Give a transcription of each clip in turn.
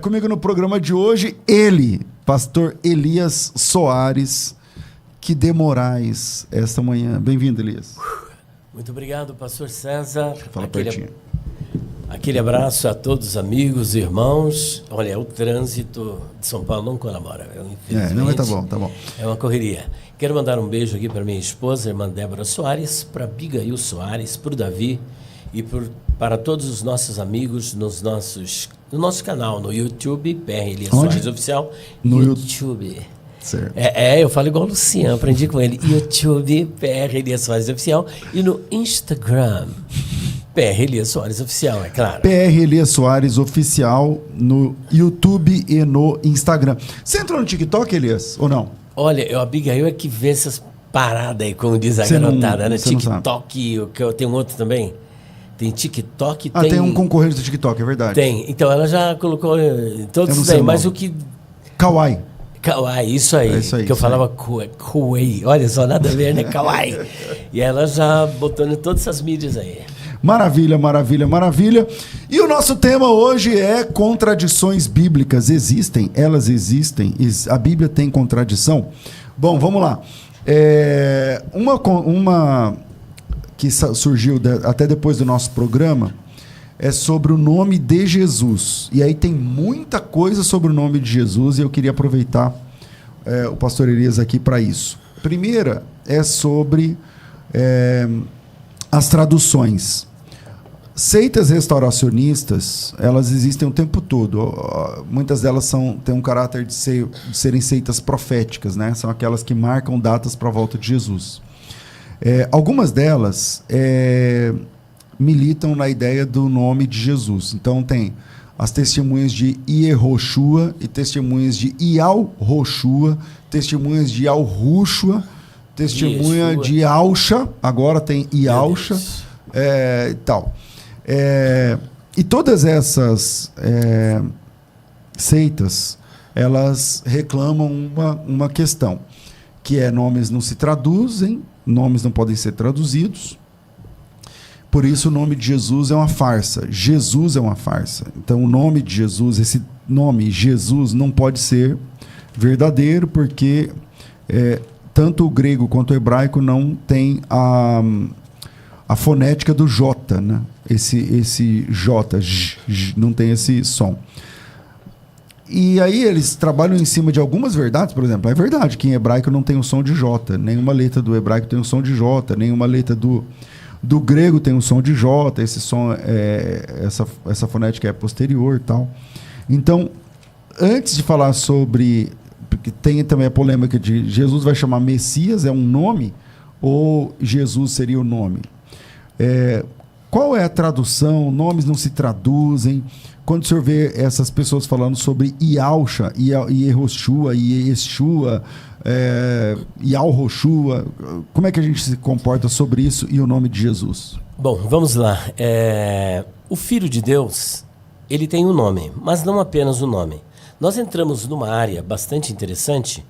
Comigo no programa de hoje, ele, pastor Elias Soares, que de Moraes, esta manhã. Bem-vindo, Elias. Muito obrigado, pastor César. Fala pertinho. Aquele abraço a todos os amigos, irmãos. Olha, o trânsito de São Paulo não colabora. Não, mas tá bom. É uma correria. Quero mandar um beijo aqui para minha esposa, irmã Débora Soares, para Abigail Soares, para o Davi e para todos os nossos amigos no nosso canal, no YouTube, PR Elias Soares Oficial. No YouTube. Certo. Eu falo igual o Luciano, aprendi com ele. YouTube, PR Elias Soares Oficial. E no Instagram, PR Elias Soares Oficial, é claro. PR Elias Soares Oficial no YouTube e no Instagram. Você entrou no TikTok, Elias, ou não? Olha, a Abigail é que vê essas paradas aí, como diz a garotada, né? TikTok, tem um outro também. Tem TikTok, tem um concorrente do TikTok, é verdade. Tem, então ela já colocou todos os aí, mas o que... Kawaii, isso aí, que eu falava Kawaii, olha só, nada a ver, né? Kawaii. E ela já botou em todas essas mídias aí. Maravilha. E o nosso tema hoje é contradições bíblicas. Existem? Elas existem? A Bíblia tem contradição? Bom, vamos lá. Uma que surgiu até depois do nosso programa é sobre o nome de Jesus. E aí tem muita coisa sobre o nome de Jesus e eu queria aproveitar o pastor Elias aqui para isso. A primeira é sobre as traduções. Seitas restauracionistas, elas existem o tempo todo. Muitas delas têm um caráter de serem seitas proféticas, né? São aquelas que marcam datas para a volta de Jesus. Algumas delas militam na ideia do nome de Jesus. Então tem as testemunhas de Iehoshua e testemunhas de Ial-Roshua, testemunhas de Ial-Rushua, testemunha de Alcha, agora tem Ialcha e tal. E todas essas seitas, elas reclamam uma questão, que é nomes não se traduzem, nomes não podem ser traduzidos, por isso o nome de Jesus é uma farsa. Jesus é uma farsa. Então o nome de Jesus, esse nome Jesus não pode ser verdadeiro, porque tanto o grego quanto o hebraico não tem a fonética do J, né? Esse J, não tem esse som. E aí eles trabalham em cima de algumas verdades, por exemplo, é verdade que em hebraico não tem o som de J, nenhuma letra do hebraico tem o som de J, nenhuma letra do grego tem o som de J, esse som, essa fonética é posterior e tal. Então, antes de falar sobre... Porque tem também a polêmica de Jesus vai chamar Messias, é um nome, ou Jesus seria o nome? Qual é a tradução? Nomes não se traduzem. Quando o senhor vê essas pessoas falando sobre Ialcha, Iehoshua, Yeshua, Ial-Roshua, como é que a gente se comporta sobre isso e o nome de Jesus? Bom, vamos lá. O Filho de Deus, ele tem um nome, mas não apenas o nome. Nós entramos numa área bastante interessante,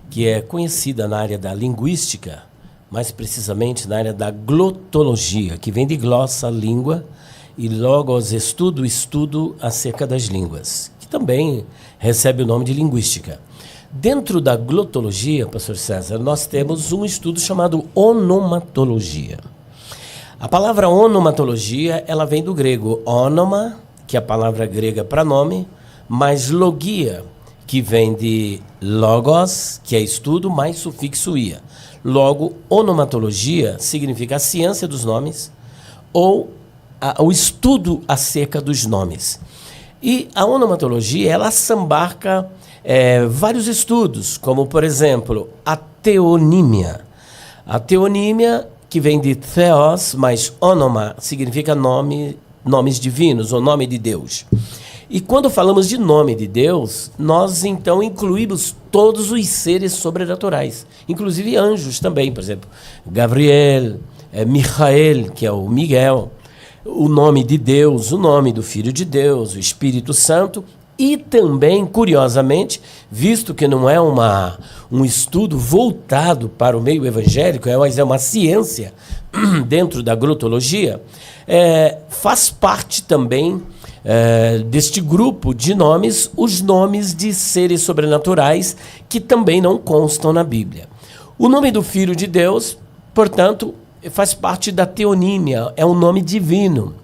que é conhecida na área da linguística, mais precisamente na área da glotologia, que vem de glossa, língua, e logos, estudo acerca das línguas, que também recebe o nome de linguística. Dentro da glotologia, pastor César, nós temos um estudo chamado onomatologia. A palavra onomatologia, ela vem do grego onoma, que é a palavra grega para nome, mais logia, que vem de logos, que é estudo, mais sufixo ia. Logo, onomatologia significa a ciência dos nomes ou o estudo acerca dos nomes. E a onomatologia, ela assambarca vários estudos, como, por exemplo, a teonímia. A teonímia, que vem de theos, mais onoma, significa nomes divinos, ou nome de Deus. E quando falamos de nome de Deus, nós então incluímos todos os seres sobrenaturais, inclusive anjos também, por exemplo, Gabriel, Michael, que é o Miguel, o nome de Deus, o nome do Filho de Deus, o Espírito Santo, e também, curiosamente, visto que não é um estudo voltado para o meio evangélico, mas é uma ciência dentro da glotologia, faz parte também deste grupo de nomes, os nomes de seres sobrenaturais que também não constam na Bíblia. O nome do Filho de Deus, portanto, faz parte da teonímia, é um nome divino.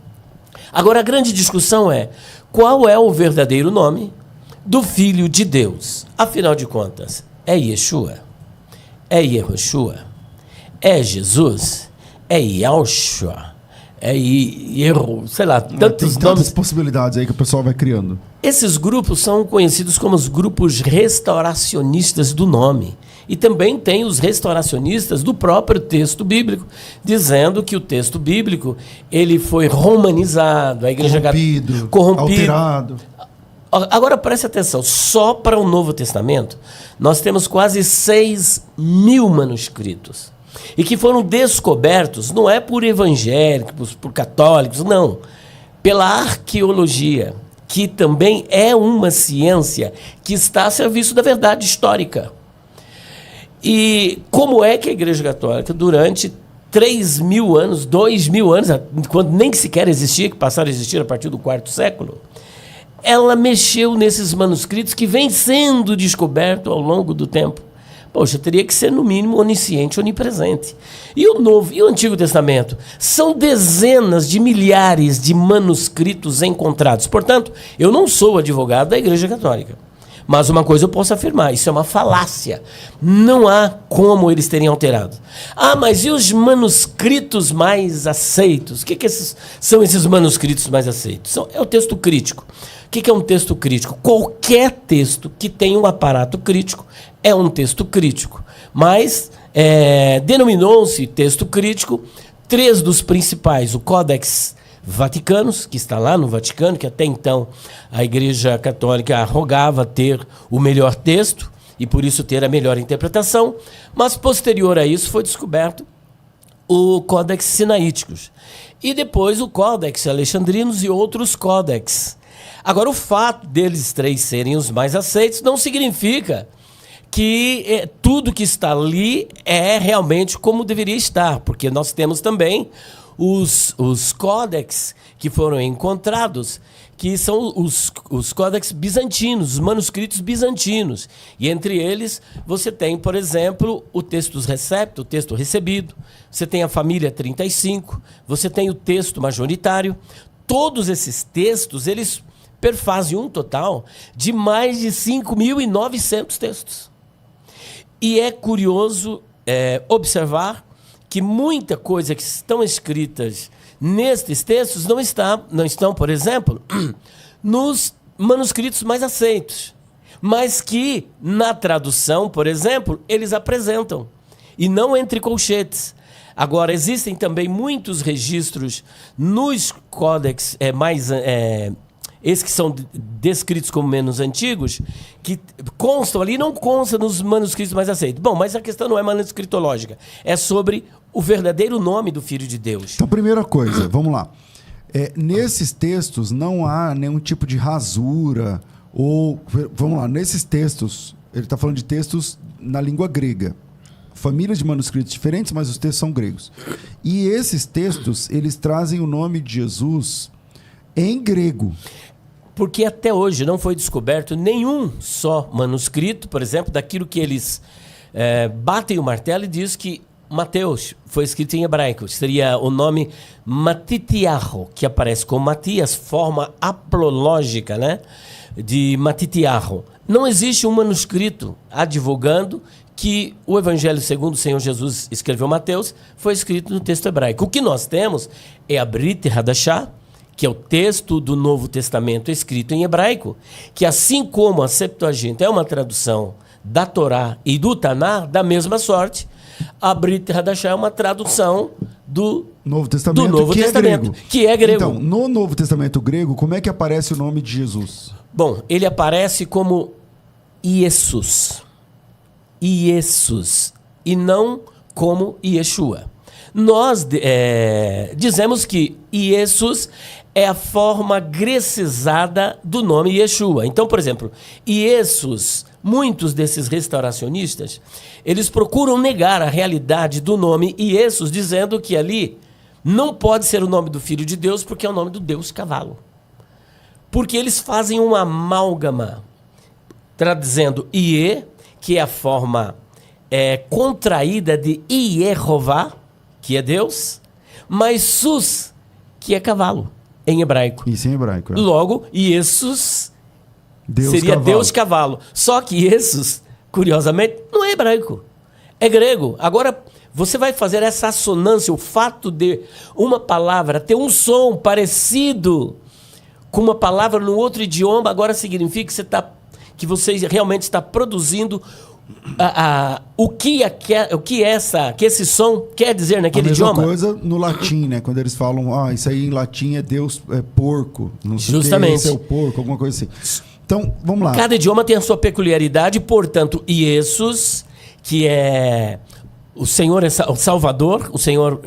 Agora, a grande discussão é qual é o verdadeiro nome do Filho de Deus. Afinal de contas, é Yeshua? É Yehoshua? É Jesus? É Yahushua? É Yerro? Sei lá, tantos nomes. Possibilidades aí que o pessoal vai criando. Esses grupos são conhecidos como os grupos restauracionistas do nome. E também tem os restauracionistas do próprio texto bíblico, dizendo que o texto bíblico ele foi romanizado, a igreja corrompido, alterado. Agora preste atenção, só para o Novo Testamento nós temos quase 6.000 manuscritos. E que foram descobertos, não é por evangélicos, por católicos, não. Pela arqueologia, que também é uma ciência que está a serviço da verdade histórica. E como é que a Igreja Católica, durante 3.000 anos, 2.000 anos, quando nem sequer existia, que passaram a existir a partir do quarto século, ela mexeu nesses manuscritos que vêm sendo descobertos ao longo do tempo? Poxa, teria que ser, no mínimo, onisciente, onipresente. E o Novo e o Antigo Testamento? São dezenas de milhares de manuscritos encontrados. Portanto, eu não sou advogado da Igreja Católica. Mas uma coisa eu posso afirmar, isso é uma falácia. Não há como eles terem alterado. Ah, mas e os manuscritos mais aceitos? O que são esses manuscritos mais aceitos? É o texto crítico. O que é um texto crítico? Qualquer texto que tenha um aparato crítico é um texto crítico. Mas denominou-se texto crítico 3 dos principais: o Codex Vaticanos, que está lá no Vaticano, que até então a Igreja Católica arrogava ter o melhor texto e por isso ter a melhor interpretação, mas posterior a isso foi descoberto o Codex Sinaíticos e depois o Codex Alexandrinos e outros códex. Agora, o fato deles 3 serem os mais aceitos não significa que tudo que está ali é realmente como deveria estar, porque nós temos também os códex que foram encontrados, que são os códex bizantinos, os manuscritos bizantinos. E entre eles você tem, por exemplo, o textus recepto, o texto recebido, você tem a família 35, você tem o texto majoritário. Todos esses textos, eles perfazem um total de mais de 5.900 textos. E é curioso observar que muita coisa que estão escritas nestes textos não estão, por exemplo, nos manuscritos mais aceitos, mas que na tradução, por exemplo, eles apresentam, e não entre colchetes. Agora, existem também muitos registros nos códex esses que são descritos como menos antigos, que constam ali, não constam nos manuscritos mais aceitos. Bom, mas a questão não é manuscritológica, é sobre o verdadeiro nome do Filho de Deus. Então, primeira coisa, vamos lá. Nesses textos não há nenhum tipo de rasura, ou, vamos lá, nesses textos, ele está falando de textos na língua grega. Famílias de manuscritos diferentes, mas os textos são gregos. E esses textos, eles trazem o nome de Jesus em grego. Porque até hoje não foi descoberto nenhum só manuscrito, por exemplo, daquilo que eles batem o martelo e diz que Mateus foi escrito em hebraico. Seria o nome Matitiaho, que aparece com Matias, forma aplológica, né, de Matitiaho. Não existe um manuscrito advogando que o Evangelho segundo o Senhor Jesus escreveu Mateus foi escrito no texto hebraico. O que nós temos é a Brit Hadashah, que é o texto do Novo Testamento escrito em hebraico, que assim como a Septuaginta é uma tradução da Torá e do Taná, da mesma sorte, a Brit Hadashah é uma tradução do Novo Testamento, que é grego. Então, no Novo Testamento grego, como é que aparece o nome de Jesus? Bom, ele aparece como Iesus, e não como Yeshua. Nós dizemos que Iesus é a forma grecizada do nome Yeshua. Então, por exemplo, Iesus, muitos desses restauracionistas, eles procuram negar a realidade do nome Iesus, dizendo que ali não pode ser o nome do Filho de Deus, porque é o nome do Deus cavalo. Porque eles fazem uma amálgama, traduzindo Ie, que é a forma contraída de Yehová, que é Deus, mais Sus, que é cavalo, em hebraico. Isso em hebraico. Logo, Jesus seria cavalo. Deus cavalo. Só que Jesus, curiosamente, não é hebraico, é grego. Agora, você vai fazer essa assonância, o fato de uma palavra ter um som parecido com uma palavra no outro idioma, agora significa que você realmente está produzindo o que esse som quer dizer naquele idioma. A mesma coisa no latim, né? Quando eles falam, isso aí em latim é Deus, é porco. Não sei Justamente. O que, esse é o porco, alguma coisa assim. Então, vamos lá. Cada idioma tem a sua peculiaridade, portanto, Jesus, que é o Senhor é o Salvador, o Senhor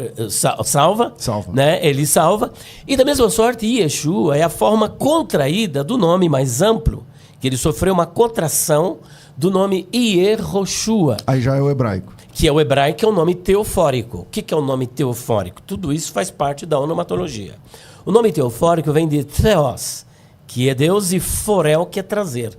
salva, né? Ele salva. E da mesma sorte, Yeshua é a forma contraída do nome mais amplo, que ele sofreu uma contração do nome Yehoshua. Aí já é o hebraico. Que é o hebraico, que é um nome teofórico. O que é um nome teofórico? Tudo isso faz parte da onomatologia. O nome teofórico vem de Theos, que é Deus, e Forel, que é trazer.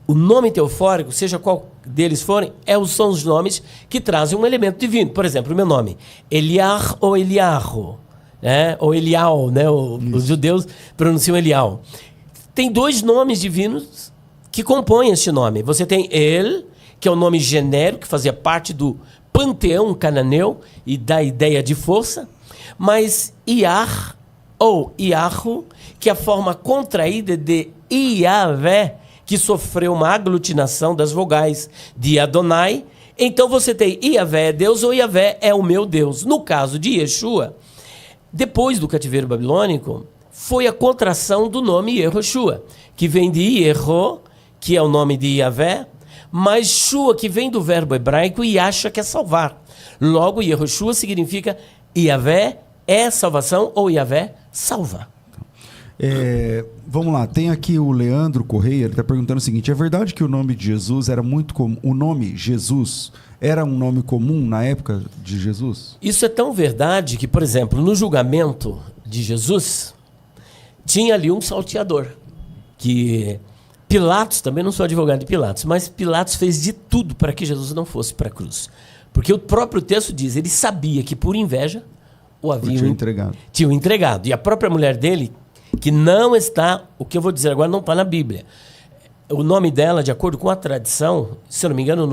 O nome teofórico, seja qual deles forem, são os nomes que trazem um elemento divino. Por exemplo, o meu nome, Eliar ou Eliarro, né? Ou Elial, né? Os judeus pronunciam Elial. Tem 2 nomes divinos que compõem este nome. Você tem El, que é o nome genérico, que fazia parte do panteão cananeu e da ideia de força, mas Iar ou Iarro, que é a forma contraída de Iavé, que sofreu uma aglutinação das vogais de Adonai. Então você tem Iavé é Deus ou Iavé é o meu Deus. No caso de Yeshua, depois do cativeiro babilônico, foi a contração do nome Yehoshua, que vem de Yeho, que é o nome de Iavé, mas Shua, que vem do verbo hebraico Yasha, que é salvar. Logo, Yehoshua significa Iavé é salvação ou Iavé salva. Vamos lá, tem aqui o Leandro Correia, ele está perguntando o seguinte: é verdade que o nome de Jesus era muito comum? O nome Jesus era um nome comum na época de Jesus? Isso é tão verdade que, por exemplo, no julgamento de Jesus, tinha ali um salteador, que Pilatos, também não sou advogado de Pilatos, mas Pilatos fez de tudo para que Jesus não fosse para a cruz. Porque o próprio texto diz, ele sabia que por inveja o haviam entregado. Tinham entregado. E a própria mulher dele, que não está, o que eu vou dizer agora não está na Bíblia. O nome dela, de acordo com a tradição, se eu não me engano,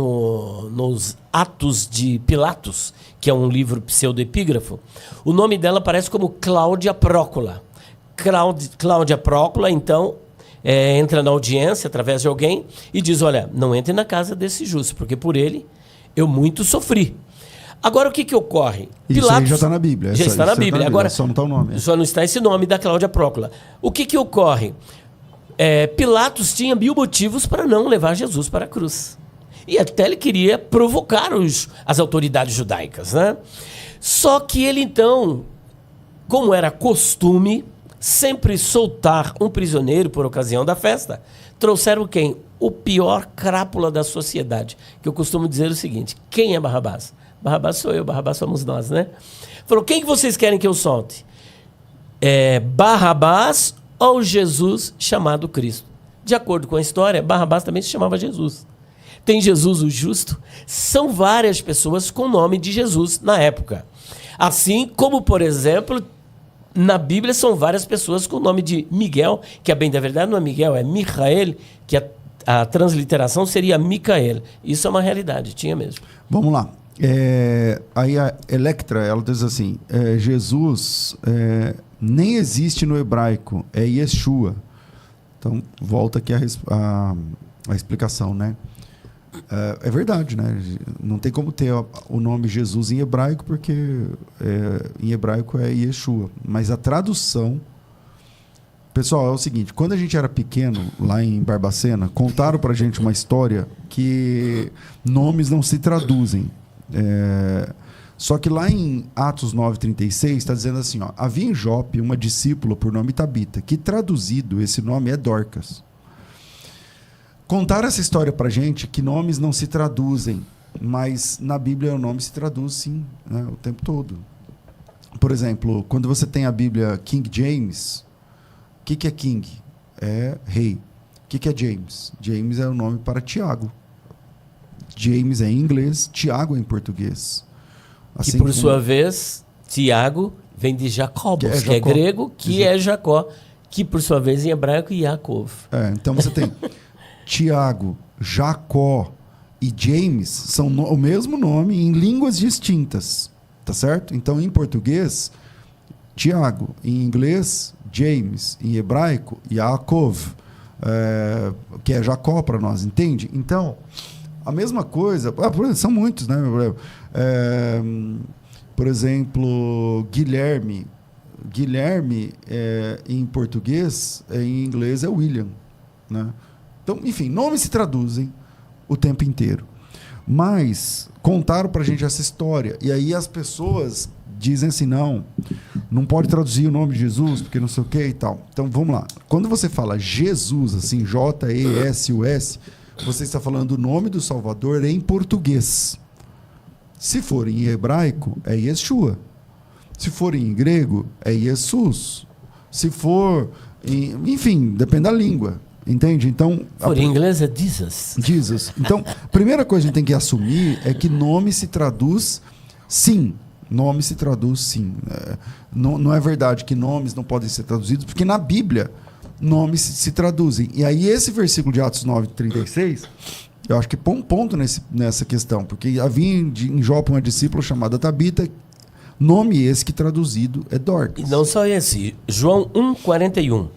nos Atos de Pilatos, que é um livro pseudoepígrafo, o nome dela aparece como Cláudia Prócula. Cláudia Prócula, então, entra na audiência através de alguém e diz, olha, não entre na casa desse justo, porque por ele eu muito sofri. Agora, o que ocorre? Isso Pilatos, aí já está na Bíblia. Já está na Bíblia. Agora, só não está o nome. Só não está esse nome da Cláudia Prócula. O que ocorre? Pilatos tinha 1000 motivos para não levar Jesus para a cruz. E até ele queria provocar as autoridades judaicas, né? Só que ele, então, como era costume, sempre soltar um prisioneiro por ocasião da festa, trouxeram quem? O pior crápula da sociedade. Que eu costumo dizer o seguinte, quem é Barrabás? Barrabás sou eu, Barrabás somos nós, né? Falou, quem que vocês querem que eu solte? Barrabás ou Jesus chamado Cristo? De acordo com a história, Barrabás também se chamava Jesus. Tem Jesus o justo. São várias pessoas com o nome de Jesus na época. Assim como, por exemplo, na Bíblia são várias pessoas com o nome de Miguel, que a bem da verdade não é Miguel, é Michael, que a transliteração seria Micael. Isso é uma realidade, tinha mesmo. Vamos lá. Aí a Electra, ela diz assim, Jesus nem existe no hebraico, é Yeshua. Então, volta aqui a explicação, né? É verdade, né? Não tem como ter o nome Jesus em hebraico, porque em hebraico é Yeshua. Mas a tradução... Pessoal, é o seguinte, quando a gente era pequeno, lá em Barbacena, contaram pra gente uma história que nomes não se traduzem. Só que lá em Atos 9,36 está dizendo assim, ó, havia em Jope uma discípula por nome Tabita, que traduzido esse nome é Dorcas. Contaram essa história pra gente que nomes não se traduzem, mas na Bíblia o nome se traduz sim, né, o tempo todo. Por exemplo, quando você tem a Bíblia King James, o que é King? é rei. O que é James? James é o nome para Tiago. James é em inglês, Tiago é em português. Assim, que por sua vez, Tiago vem de Jacobos, que é grego, que é Jacó, que por sua vez em hebraico é Yaakov. Então você tem Tiago, Jacó e James são o mesmo nome em línguas distintas, tá certo? Então em português, Tiago, em inglês, James, em hebraico, Yaakov, que é Jacó para nós, entende? Então, a mesma coisa, são muitos, né? Por exemplo, Guilherme. Guilherme, em português, em inglês é William, né? Então, enfim, nomes se traduzem o tempo inteiro. Mas contaram para a gente essa história. E aí as pessoas dizem assim, não pode traduzir o nome de Jesus, porque não sei o que e tal. Então, vamos lá. Quando você fala Jesus, assim, J-E-S-U-S, você está falando o nome do Salvador em português. Se for em hebraico, é Yeshua. Se for em grego, é Jesus. Se for enfim, depende da língua. Entende? Então, em inglês é Jesus. Jesus. Então, a primeira coisa que a gente tem que assumir é que nome se traduz sim. Nome se traduz sim. Não é verdade que nomes não podem ser traduzidos, porque na Bíblia nomes se traduzem. E aí esse versículo de Atos 9:36, eu acho que põe um ponto nessa questão, porque havia em Jope uma discípula chamada Tabita, nome esse que traduzido é Dorcas. E não só esse, João 1:41.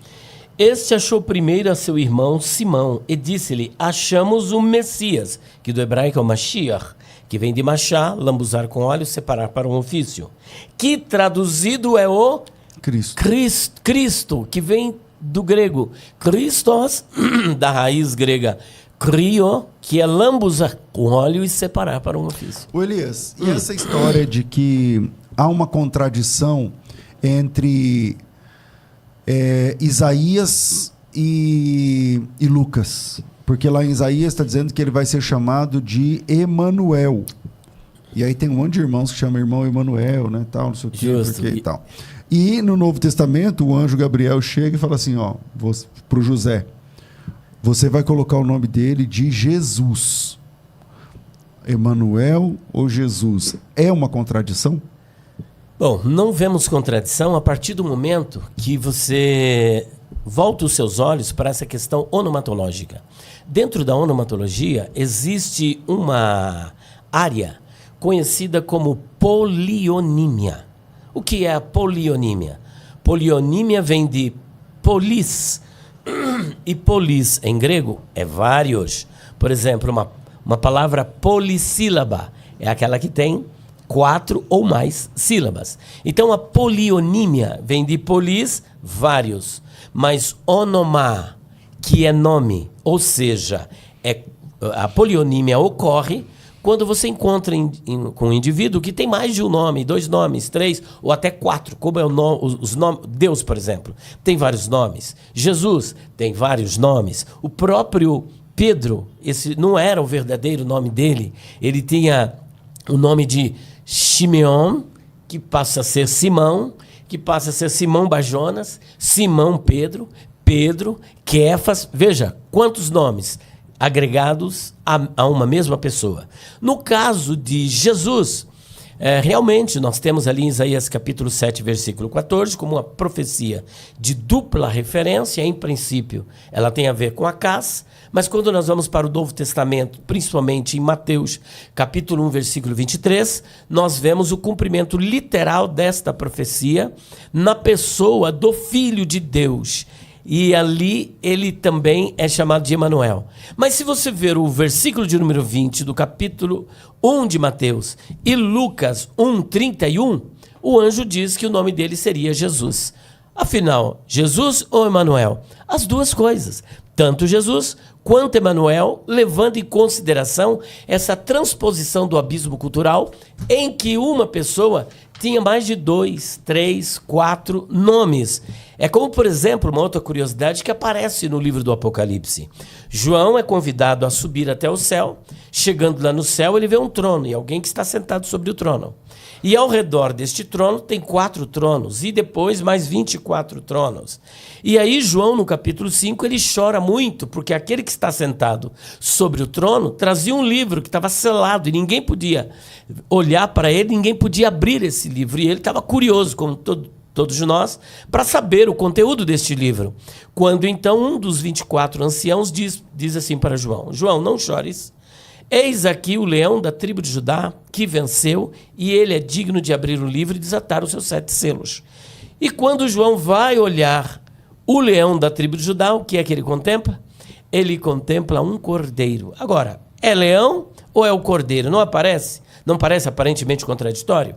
Este achou primeiro a seu irmão Simão e disse-lhe, achamos o Messias, que do hebraico é o Mashiach, que vem de machar, lambuzar com óleo, separar para um ofício. Que traduzido é o Cristo, que vem do grego Christos, da raiz grega Crio, que é lambuzar com óleo e separar para um ofício. O Elias, e essa história de que há uma contradição entre Isaías e Lucas? Porque lá em Isaías está dizendo que ele vai ser chamado de Emanuel. E aí tem um monte de irmãos que chamam irmão Emanuel, né, tal, não sei o quê, e tal. E no Novo Testamento, o anjo Gabriel chega e fala assim, para o José, você vai colocar o nome dele de Jesus. Emanuel ou Jesus? É uma contradição? Bom, não vemos contradição a partir do momento que você volta os seus olhos para essa questão onomatológica. Dentro da onomatologia existe uma área conhecida como polionímia. O que é a polionímia? Polionímia vem de polis, e polis em grego é vários. Por exemplo, uma palavra polissílaba é aquela que tem 4 ou mais sílabas. Então a polionímia vem de polis, vários. Mas onomá, que é nome, ou seja, a polionímia ocorre quando você encontra com um indivíduo que tem mais de um nome, 2 nomes, 3 ou até 4, como é os nomes. Deus, por exemplo, tem vários nomes. Jesus tem vários nomes. O próprio Pedro, esse não era o verdadeiro nome dele, ele tinha o nome de Shimeon, que passa a ser Simão, que passa a ser Simão Bajonas, Simão Pedro, Quefas. Veja quantos nomes agregados a uma mesma pessoa. No caso de Jesus, realmente nós temos ali em Isaías capítulo 7, versículo 14, como uma profecia de dupla referência. Em princípio, ela tem a ver com Acás, mas quando nós vamos para o Novo Testamento, principalmente em Mateus capítulo 1, versículo 23, nós vemos o cumprimento literal desta profecia na pessoa do Filho de Deus. E ali ele também é chamado de Emanuel. Mas se você ver o versículo de número 20 do capítulo 1 de Mateus e Lucas 1:31, o anjo diz que o nome dele seria Jesus. Afinal, Jesus ou Emanuel? As duas coisas. Tanto Jesus quanto Emanuel, levando em consideração essa transposição do abismo cultural em que uma pessoa tinha mais de 2, 3, 4 nomes. É como, por exemplo, uma outra curiosidade que aparece no livro do Apocalipse. João é convidado a subir até o céu. Chegando lá no céu, ele vê um trono e alguém que está sentado sobre o trono. E ao redor deste trono tem 4 tronos, e depois mais 24 tronos. E aí João, no capítulo 5, ele chora muito, porque aquele que está sentado sobre o trono trazia um livro que estava selado, e ninguém podia olhar para ele, ninguém podia abrir esse livro. E ele estava curioso, como todos nós, para saber o conteúdo deste livro. Quando então um dos 24 anciãos diz assim para João: João, não chores. Eis aqui o leão da tribo de Judá, que venceu, e ele é digno de abrir o livro e desatar os seus 7 selos. E quando João vai olhar o leão da tribo de Judá, o que é que ele contempla? Ele contempla um cordeiro. Agora, é leão ou é o cordeiro? Não aparece? Não parece aparentemente contraditório?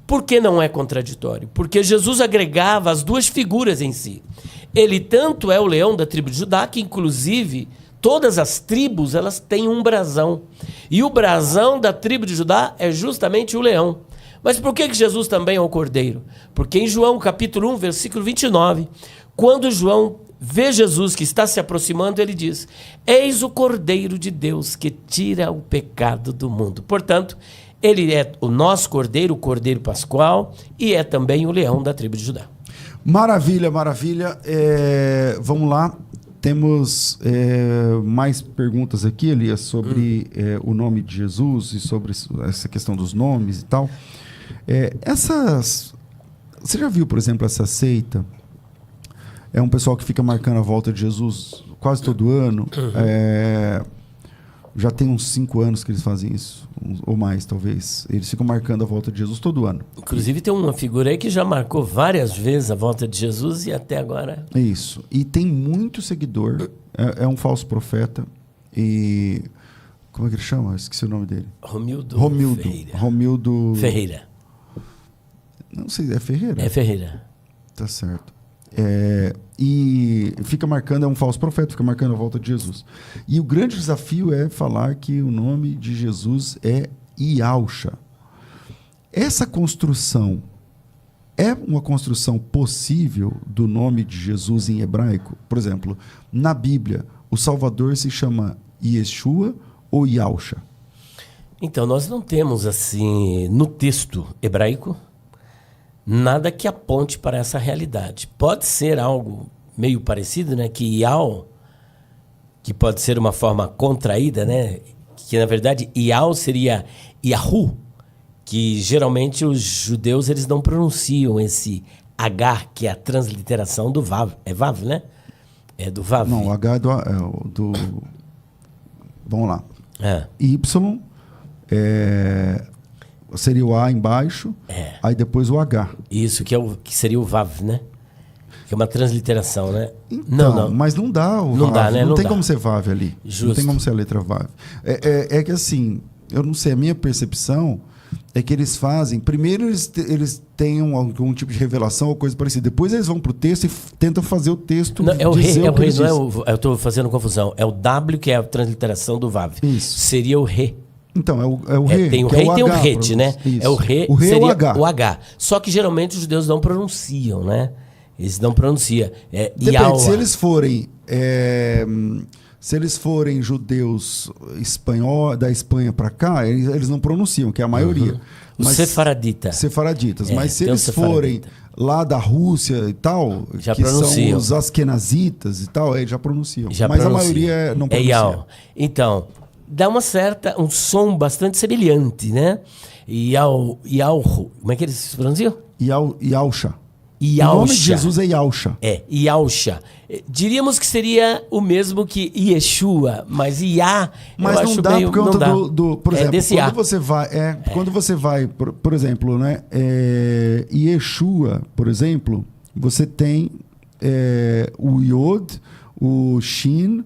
Por que não é contraditório? Porque Jesus agregava as 2 figuras em si. Ele tanto é o leão da tribo de Judá, que inclusive todas as tribos elas têm um brasão. E o brasão da tribo de Judá é justamente o leão. Mas por que Jesus também é o cordeiro? Porque em João capítulo 1, versículo 29, quando João vê Jesus que está se aproximando, ele diz: eis o cordeiro de Deus que tira o pecado do mundo. Portanto, ele é o nosso cordeiro, o cordeiro pascual, e é também o leão da tribo de Judá. Maravilha, maravilha. Vamos lá. Temos mais perguntas aqui, Elias, sobre o nome de Jesus e sobre essa questão dos nomes e tal. Você já viu, por exemplo, essa seita? É um pessoal que fica marcando a volta de Jesus quase todo ano. Já tem uns 5 anos que eles fazem isso, ou mais, talvez. Eles ficam marcando a volta de Jesus todo ano. Inclusive tem uma figura aí que já marcou várias vezes a volta de Jesus e até agora... Isso. E tem muito seguidor. É um falso profeta. E... Como é que ele chama? Esqueci o nome dele. Romildo Ferreira. Romildo... Ferreira. Não sei, é Ferreira? É Ferreira. Tá certo. E fica marcando, é um falso profeta, fica marcando a volta de Jesus. E o grande desafio é falar que o nome de Jesus é Iausha. Essa construção é uma construção possível do nome de Jesus em hebraico? Por exemplo, na Bíblia, o Salvador se chama Yeshua ou Iausha? Então, nós não temos assim, no texto hebraico, nada que aponte para essa realidade. Pode ser algo meio parecido, né? Que Ial, que pode ser uma forma contraída, né? Que na verdade Ial seria Yahu, que geralmente os judeus eles não pronunciam esse H, que é a transliteração do Vav. É Vav, né? É do Vav. Não, o H é do vamos lá. Y seria o A embaixo, aí depois o H. Isso, que seria o Vav, né? Que é uma transliteração, né? Então, não. Mas não dá o não Vav. Dá, né? Não tem dá. como ser Vav ali. Justo. Não tem como ser a letra Vav. É que assim, eu não sei, a minha percepção é que eles fazem... Primeiro eles têm algum tipo de revelação ou coisa parecida. Depois eles vão para o texto e tentam fazer o texto não, é o rei, não diz. eu estou fazendo confusão. É o W, que é a transliteração do Vav. Isso. Seria o rei. Então, é o rei. Tem o que rei é o e tem o H, rete, né? Isso. É o rei, o rei seria é o H. Só que geralmente os judeus não pronunciam, né? Eles não pronunciam. Depende, se eles forem judeus da Espanha para cá, eles não pronunciam, que é a maioria. Os sefaraditas. Mas se eles forem lá da Rússia e tal, já que pronunciam. são os askenazitas e tal, eles já pronunciam. Já mas pronuncia. A maioria não pronuncia. Então, dá um som bastante semelhante, né? Como é que eles pronunciam? Iausha. Iausha. O nome de Jesus é Iausha. Iausha. Diríamos que seria o mesmo que Yeshua, mas Iá, mas eu não acho dá meio... por conta não dá. por exemplo, desse quando você vai, por exemplo, né, Yeshua, por exemplo, você tem o Yod, o Shin,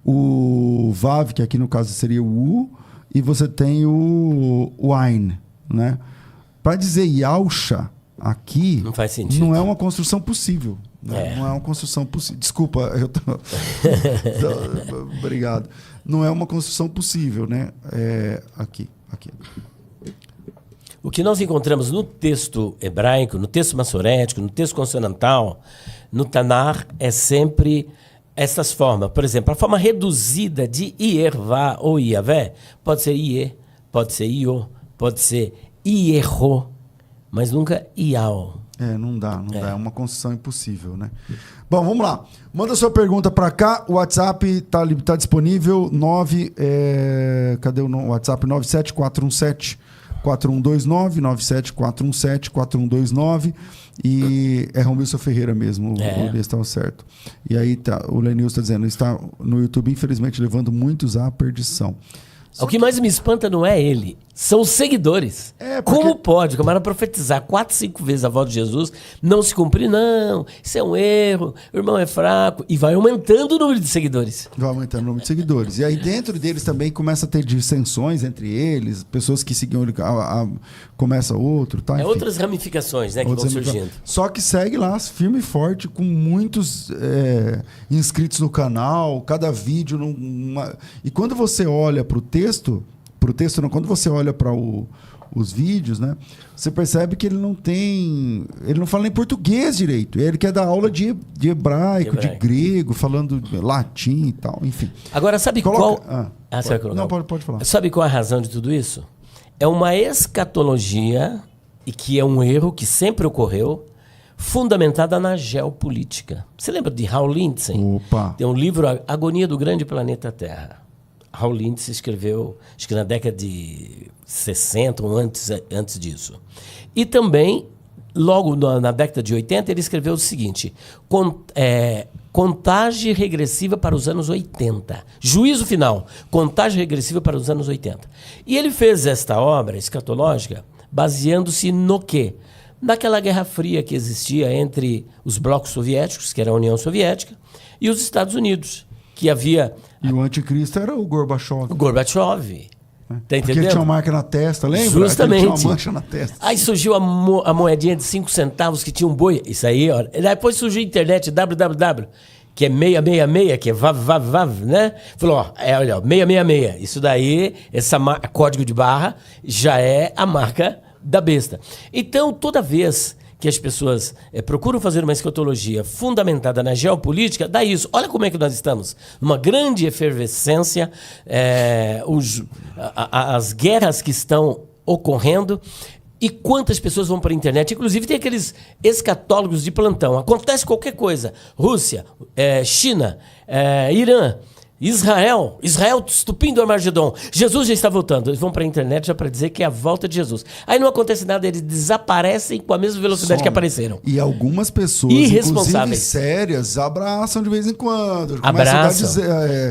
o Vav, que aqui no caso seria o U, e você tem o Ain, né? Para dizer Yausha aqui, não faz sentido. Não é uma construção possível. Né? Não é uma construção possível. Desculpa, obrigado. Não é uma construção possível, né? Aqui. O que nós encontramos no texto hebraico, no texto massorético, no texto consonantal, no Tanar, é sempre essas formas. Por exemplo, a forma reduzida de Iervá ou Iavé pode ser Iê, pode ser Iô, pode ser Ierro. mas nunca Ial. Não dá. É uma construção impossível, né? Bom, vamos lá. Manda sua pergunta para cá. O WhatsApp tá disponível. Cadê o WhatsApp? 97417-4129, 97417-4129. E é Romilson Ferreira mesmo. O Elias estava certo. E aí o Lenilson está dizendo, está no YouTube, infelizmente, levando muitos à perdição. O que mais me espanta não é ele, são os seguidores. Como pode o camarada profetizar 4, 5 vezes a volta de Jesus, não se cumprir? Não, isso é um erro, o irmão é fraco. E vai aumentando o número de seguidores. Vai aumentando o número de seguidores. E aí dentro deles também começa a ter dissensões entre eles, pessoas que seguiam ele, começa outro. Tá? Enfim, outras ramificações, né, que vão surgindo. Só que segue lá, firme e forte, com muitos inscritos no canal, cada vídeo. E quando você olha para o texto não, quando você olha para os vídeos, né, você percebe que ele não fala nem português direito. Ele quer dar aula de hebraico, de grego, falando latim e tal, enfim. Agora, sabe qual... você vai colocar. Não, pode falar. Sabe qual é a razão de tudo isso? É uma escatologia, e que é um erro que sempre ocorreu, fundamentada na geopolítica. Você lembra de Hal Lindsey? Opa! Tem um livro, Agonia do Grande Planeta Terra. Hal Lindsey escreveu, acho que na década de 60 ou antes disso. E também, logo na década de 80, ele escreveu o seguinte: contagem regressiva para os anos 80. Juízo final, contagem regressiva para os anos 80. E ele fez esta obra escatológica baseando-se no quê? Naquela Guerra Fria que existia entre os blocos soviéticos, que era a União Soviética, e os Estados Unidos, que havia... E o anticristo era o Gorbachev. O Gorbachev. Tá entendendo? Porque ele tinha uma marca na testa, lembra? Justamente. Ele tinha uma mancha na testa. Aí surgiu a moedinha de 5 centavos que tinha um boi. Isso aí, ó. Depois surgiu a internet, www, que é 666, que é vav, né? Falou, olha, 666. Isso daí, código de barra, já é a marca da besta. Então, toda vez que as pessoas procuram fazer uma escatologia fundamentada na geopolítica, dá isso. Olha como é que nós estamos. Numa grande efervescência, as guerras que estão ocorrendo, e quantas pessoas vão para a internet. Inclusive, tem aqueles escatólogos de plantão. Acontece qualquer coisa. Rússia, China, Irã, Israel estupindo o Armagedon. Jesus já está voltando. Eles vão para a internet já para dizer que é a volta de Jesus. Aí não acontece nada, eles desaparecem com a mesma velocidade que apareceram. E algumas pessoas, inclusive sérias, abraçam de vez em quando. Abraçam.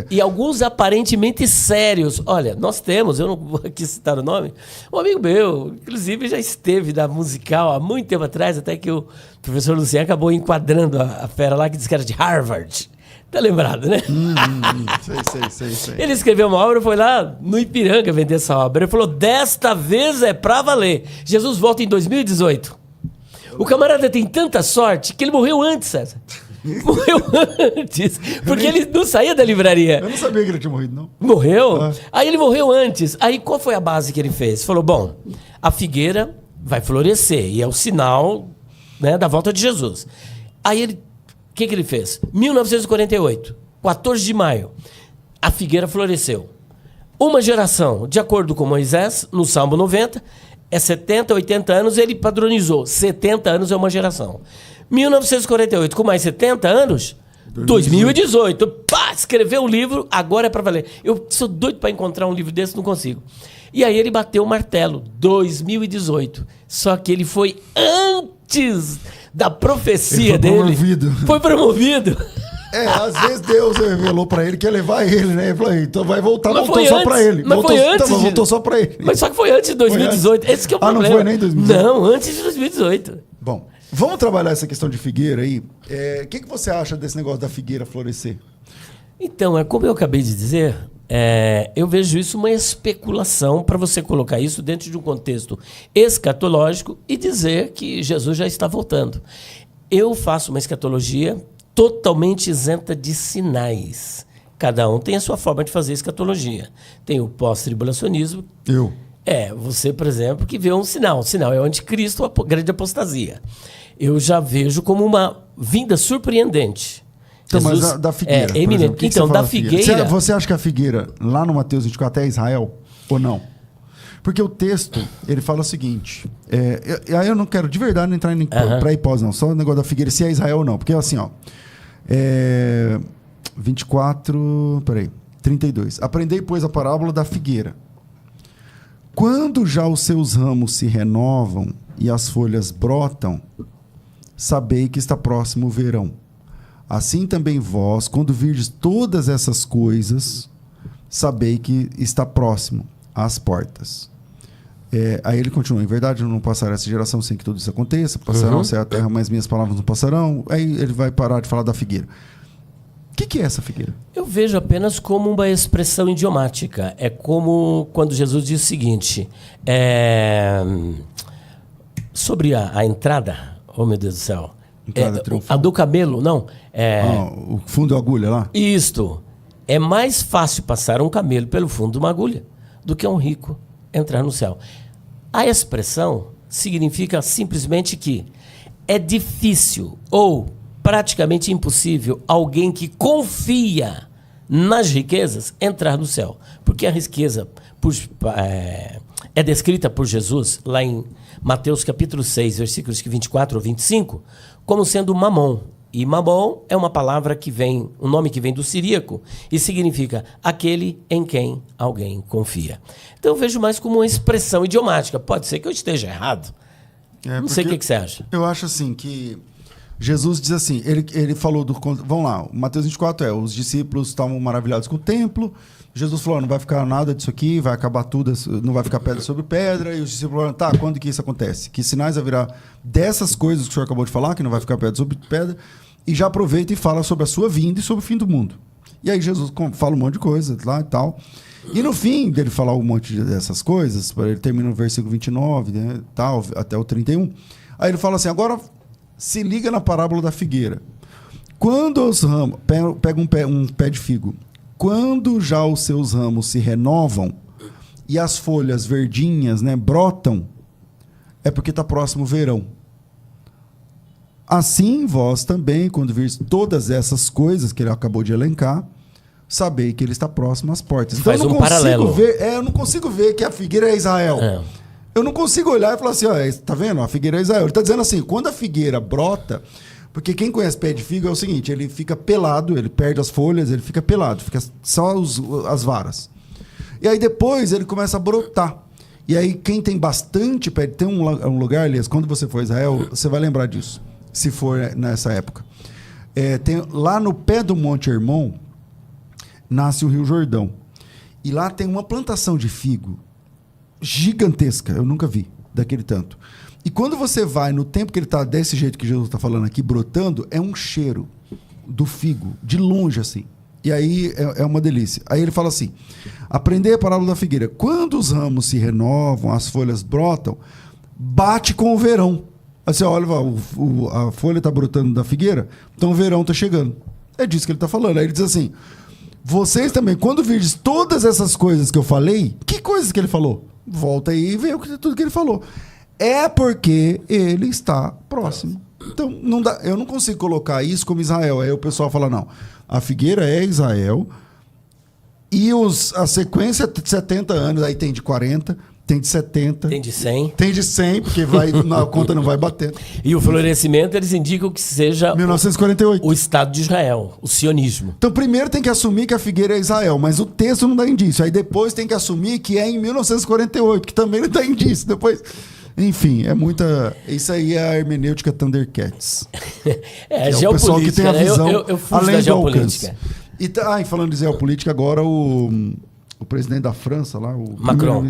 E alguns aparentemente sérios. Olha, nós temos, eu não vou aqui citar o nome, um amigo meu, inclusive já esteve na musical há muito tempo atrás, até que o professor Luciano acabou enquadrando a fera lá que disse que era de Harvard. Tá lembrado, né? Sei. Ele escreveu uma obra, foi lá no Ipiranga vender essa obra. Ele falou, desta vez é pra valer. Jesus volta em 2018. O camarada tem tanta sorte que ele morreu antes, César. Morreu antes. Porque ele não saía da livraria. Eu não sabia que ele tinha morrido, não. Morreu? Aí ele morreu antes. Aí qual foi a base que ele fez? Falou, bom, a figueira vai florescer. E é o sinal, né, da volta de Jesus. Aí ele... O que ele fez? 1948, 14 de maio, a figueira floresceu. Uma geração, de acordo com Moisés, no Salmo 90, é 70, 80 anos, ele padronizou. 70 anos é uma geração. 1948, com mais 70 anos, 2018. Pá, escreveu um livro, agora é para valer. Eu sou doido para encontrar um livro desse, não consigo. E aí ele bateu o martelo, 2018. Só que ele foi antes da profecia dele. Foi promovido. Às vezes Deus revelou pra ele que ia levar ele, né? Ele falou, então vai voltar, voltou só pra ele. Mas foi antes. Voltou só pra ele. Mas só que foi antes de 2018. Esse que é o problema. Não foi nem 2018? Não, antes de 2018. Bom, vamos trabalhar essa questão de figueira aí. O que você acha desse negócio da figueira florescer? Então, como eu acabei de dizer, eu vejo isso uma especulação para você colocar isso dentro de um contexto escatológico e dizer que Jesus já está voltando. Eu faço uma escatologia totalmente isenta de sinais. Cada um tem a sua forma de fazer escatologia. Tem o pós-tribulacionismo. Você, por exemplo, que vê um sinal. O sinal é o anticristo, a grande apostasia. Eu já vejo como uma vinda surpreendente. Então, mas da figueira, então, da figueira... Você acha que a figueira, lá no Mateus 24, é Israel ou não? Porque o texto, ele fala o seguinte, aí eu não quero de verdade não entrar em pré e pós, não, só o negócio da figueira, se é Israel ou não, porque assim, ó, 32. Aprendei, pois, a parábola da figueira. Quando já os seus ramos se renovam e as folhas brotam, sabei que está próximo o verão. Assim também vós, quando virdes todas essas coisas, sabei que está próximo às portas. Aí ele continua, em verdade não passará essa geração sem que tudo isso aconteça, passarão a terra, mas minhas palavras não passarão. Aí ele vai parar de falar da figueira. O que é essa figueira? Eu vejo apenas como uma expressão idiomática. É como quando Jesus diz o seguinte, sobre a entrada, oh meu Deus do céu, a do camelo, não. O fundo da agulha lá? Isto. É mais fácil passar um camelo pelo fundo de uma agulha do que um rico entrar no céu. A expressão significa simplesmente que é difícil ou praticamente impossível alguém que confia nas riquezas entrar no céu. Porque a riqueza é descrita por Jesus lá em Mateus capítulo 6, versículos 24 ou 25, como sendo mamon. E mamon é uma palavra que vem, um nome que vem do siríaco e significa aquele em quem alguém confia. Então eu vejo mais como uma expressão idiomática. Pode ser que eu esteja errado. Não sei o que você acha. Eu acho assim que Jesus diz assim, ele falou do... Vamos lá, Mateus 24 os discípulos estavam maravilhados com o templo, Jesus falou, não vai ficar nada disso aqui, vai acabar tudo, não vai ficar pedra sobre pedra, e os discípulos falaram, tá, quando que isso acontece? Que sinais haverá dessas coisas que o senhor acabou de falar, que não vai ficar pedra sobre pedra, e já aproveita e fala sobre a sua vinda e sobre o fim do mundo. E aí Jesus fala um monte de coisa lá e tal, e no fim dele falar um monte dessas coisas, ele termina no versículo 29, né, tal, até o 31, aí ele fala assim, agora se liga na parábola da figueira. Quando os ramos, pega um pé de figo, quando já os seus ramos se renovam e as folhas verdinhas, né, brotam, é porque está próximo o verão. Assim vós também, quando virdes todas essas coisas que ele acabou de elencar, sabei que ele está próximo às portas. Então faz um paralelo. Eu não consigo ver que a figueira é Israel. Eu não consigo olhar e falar assim, tá vendo? A figueira é Israel. Ele está dizendo assim, quando a figueira brota, porque quem conhece pé de figo é o seguinte, ele fica pelado, ele perde as folhas, ele fica pelado, fica só as varas. E aí depois ele começa a brotar. E aí quem tem bastante pé, tem um lugar, Elias, quando você for a Israel, você vai lembrar disso, se for nessa época. Lá no pé do Monte Hermon, nasce o Rio Jordão. E lá tem uma plantação de figo gigantesca, eu nunca vi daquele tanto. E quando você vai no tempo que ele está desse jeito que Jesus está falando aqui, brotando, é um cheiro do figo, de longe assim. E aí é uma delícia. Aí ele fala assim, aprendei a parábola da figueira. Quando os ramos se renovam, as folhas brotam, bate com o verão. Assim, olha, a folha está brotando da figueira, então o verão está chegando. É disso que ele está falando. Aí ele diz assim, vocês também, quando virdes todas essas coisas que eu falei, que coisas que ele falou? Volta aí e vê tudo que ele falou. É porque ele está próximo. Então, não dá, eu não consigo colocar isso como Israel. Aí o pessoal fala, não, a figueira é Israel e a sequência de 70 anos, aí tem de 40, tem de 70. Tem de 100. Tem de 100, porque a conta não vai batendo. E o florescimento, eles indicam que seja 1948. O Estado de Israel, o sionismo. Então, primeiro tem que assumir que a figueira é Israel, mas o texto não dá indício. Aí depois tem que assumir que é em 1948, que também não dá indício. Depois... Enfim, é muita... Isso aí é a hermenêutica Thundercats. É o pessoal que tem a visão eu fujo além da de geopolítica. E falando de geopolítica, agora o presidente da França lá, o Macron.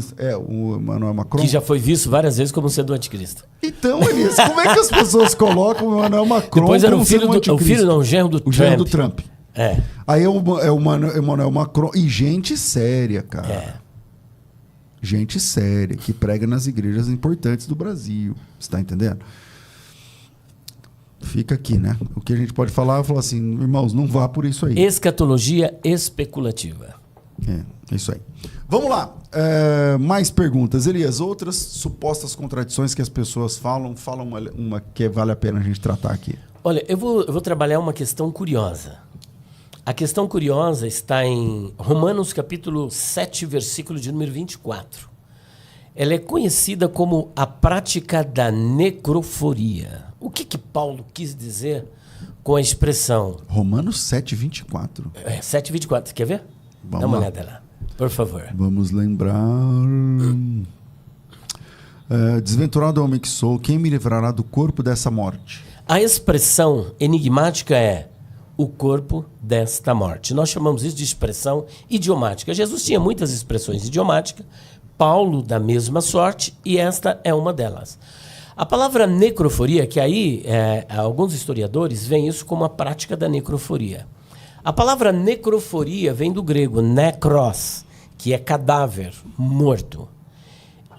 O Emmanuel Macron. Que já foi visto várias vezes como sendo o anticristo. Então, Elias, como é que as pessoas colocam o Emmanuel Macron depois era como sendo o anticristo? O filho não, o genro do Trump. O genro do Trump. É. Aí é o Emmanuel Macron. E gente séria, cara. Gente séria, que prega nas igrejas importantes do Brasil. Você está entendendo? Fica aqui, né? O que a gente pode falar, eu falo assim, irmãos, não vá por isso aí. Escatologia especulativa. É isso aí. Vamos lá. Mais perguntas. Elias, outras supostas contradições que as pessoas falam uma que vale a pena a gente tratar aqui. Olha, eu vou trabalhar uma questão curiosa. A questão curiosa está em Romanos capítulo 7, versículo de número 24. ela é conhecida como a prática da necroforia. O que Paulo quis dizer com a expressão? Romanos 7:24. 7:24, quer ver? Vamos Dá uma lá. olhada lá, por favor. Vamos lembrar. Desventurado homem que sou, quem me livrará do corpo dessa morte? A expressão enigmática é o corpo desta morte. Nós chamamos isso de expressão idiomática. Jesus tinha muitas expressões idiomáticas, Paulo da mesma sorte, e esta é uma delas. A palavra necroforia, que aí alguns historiadores veem isso como a prática da necroforia. A palavra necroforia vem do grego nekros, que é cadáver, morto.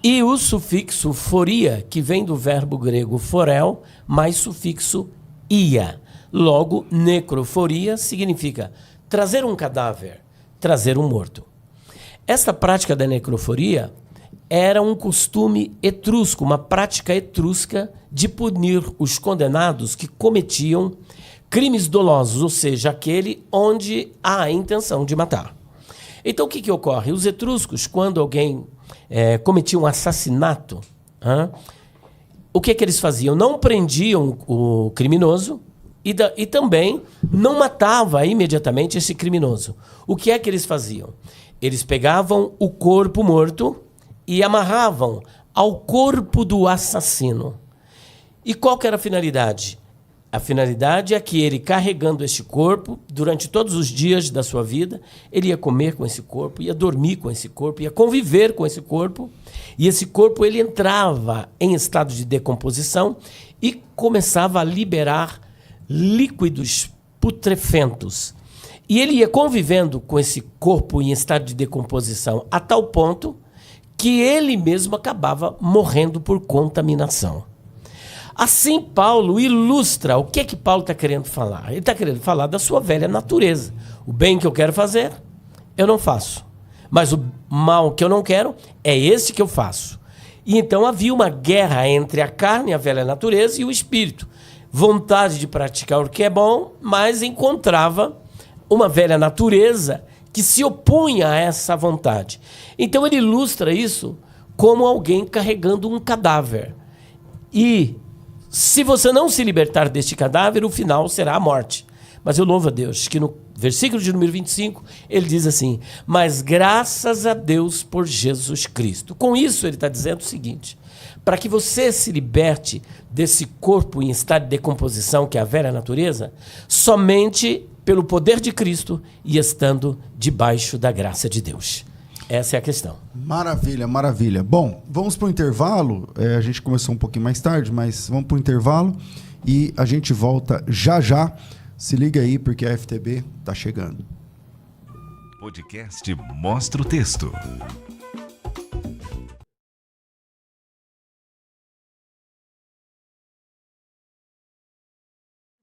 E o sufixo foria, que vem do verbo grego forel, mais sufixo ia. Logo, necroforia significa trazer um cadáver, trazer um morto. Esta prática da necroforia era um costume etrusco, uma prática etrusca de punir os condenados que cometiam crimes dolosos, ou seja, aquele onde há a intenção de matar. Então, o que ocorre? Os etruscos, quando alguém cometia um assassinato, o que eles faziam? Não prendiam o criminoso e também não matava imediatamente esse criminoso. O que eles faziam? Eles pegavam o corpo morto e amarravam ao corpo do assassino. E qual que era a finalidade? A finalidade é que ele, carregando este corpo, durante todos os dias da sua vida, ele ia comer com esse corpo, ia dormir com esse corpo, ia conviver com esse corpo, e esse corpo ele entrava em estado de decomposição e começava a liberar líquidos putrefentos. E ele ia convivendo com esse corpo em estado de decomposição a tal ponto que ele mesmo acabava morrendo por contaminação. Assim, Paulo ilustra o que Paulo está querendo falar. Ele está querendo falar da sua velha natureza. O bem que eu quero fazer, eu não faço. Mas o mal que eu não quero, é esse que eu faço. E então havia uma guerra entre a carne, a velha natureza, e o espírito. Vontade de praticar o que é bom, mas encontrava uma velha natureza que se opunha a essa vontade. Então ele ilustra isso como alguém carregando um cadáver. E se você não se libertar deste cadáver, o final será a morte. Mas eu louvo a Deus que no versículo de número 25, ele diz assim: mas graças a Deus por Jesus Cristo. Com isso ele está dizendo o seguinte: para que você se liberte desse corpo em estado de decomposição, que é a velha natureza, somente pelo poder de Cristo e estando debaixo da graça de Deus. Essa é a questão. Maravilha, maravilha. Bom, vamos para o intervalo. A gente começou um pouquinho mais tarde, mas vamos para o intervalo e a gente volta já já. Se liga aí, porque a FTB está chegando. Podcast Mostra o Texto.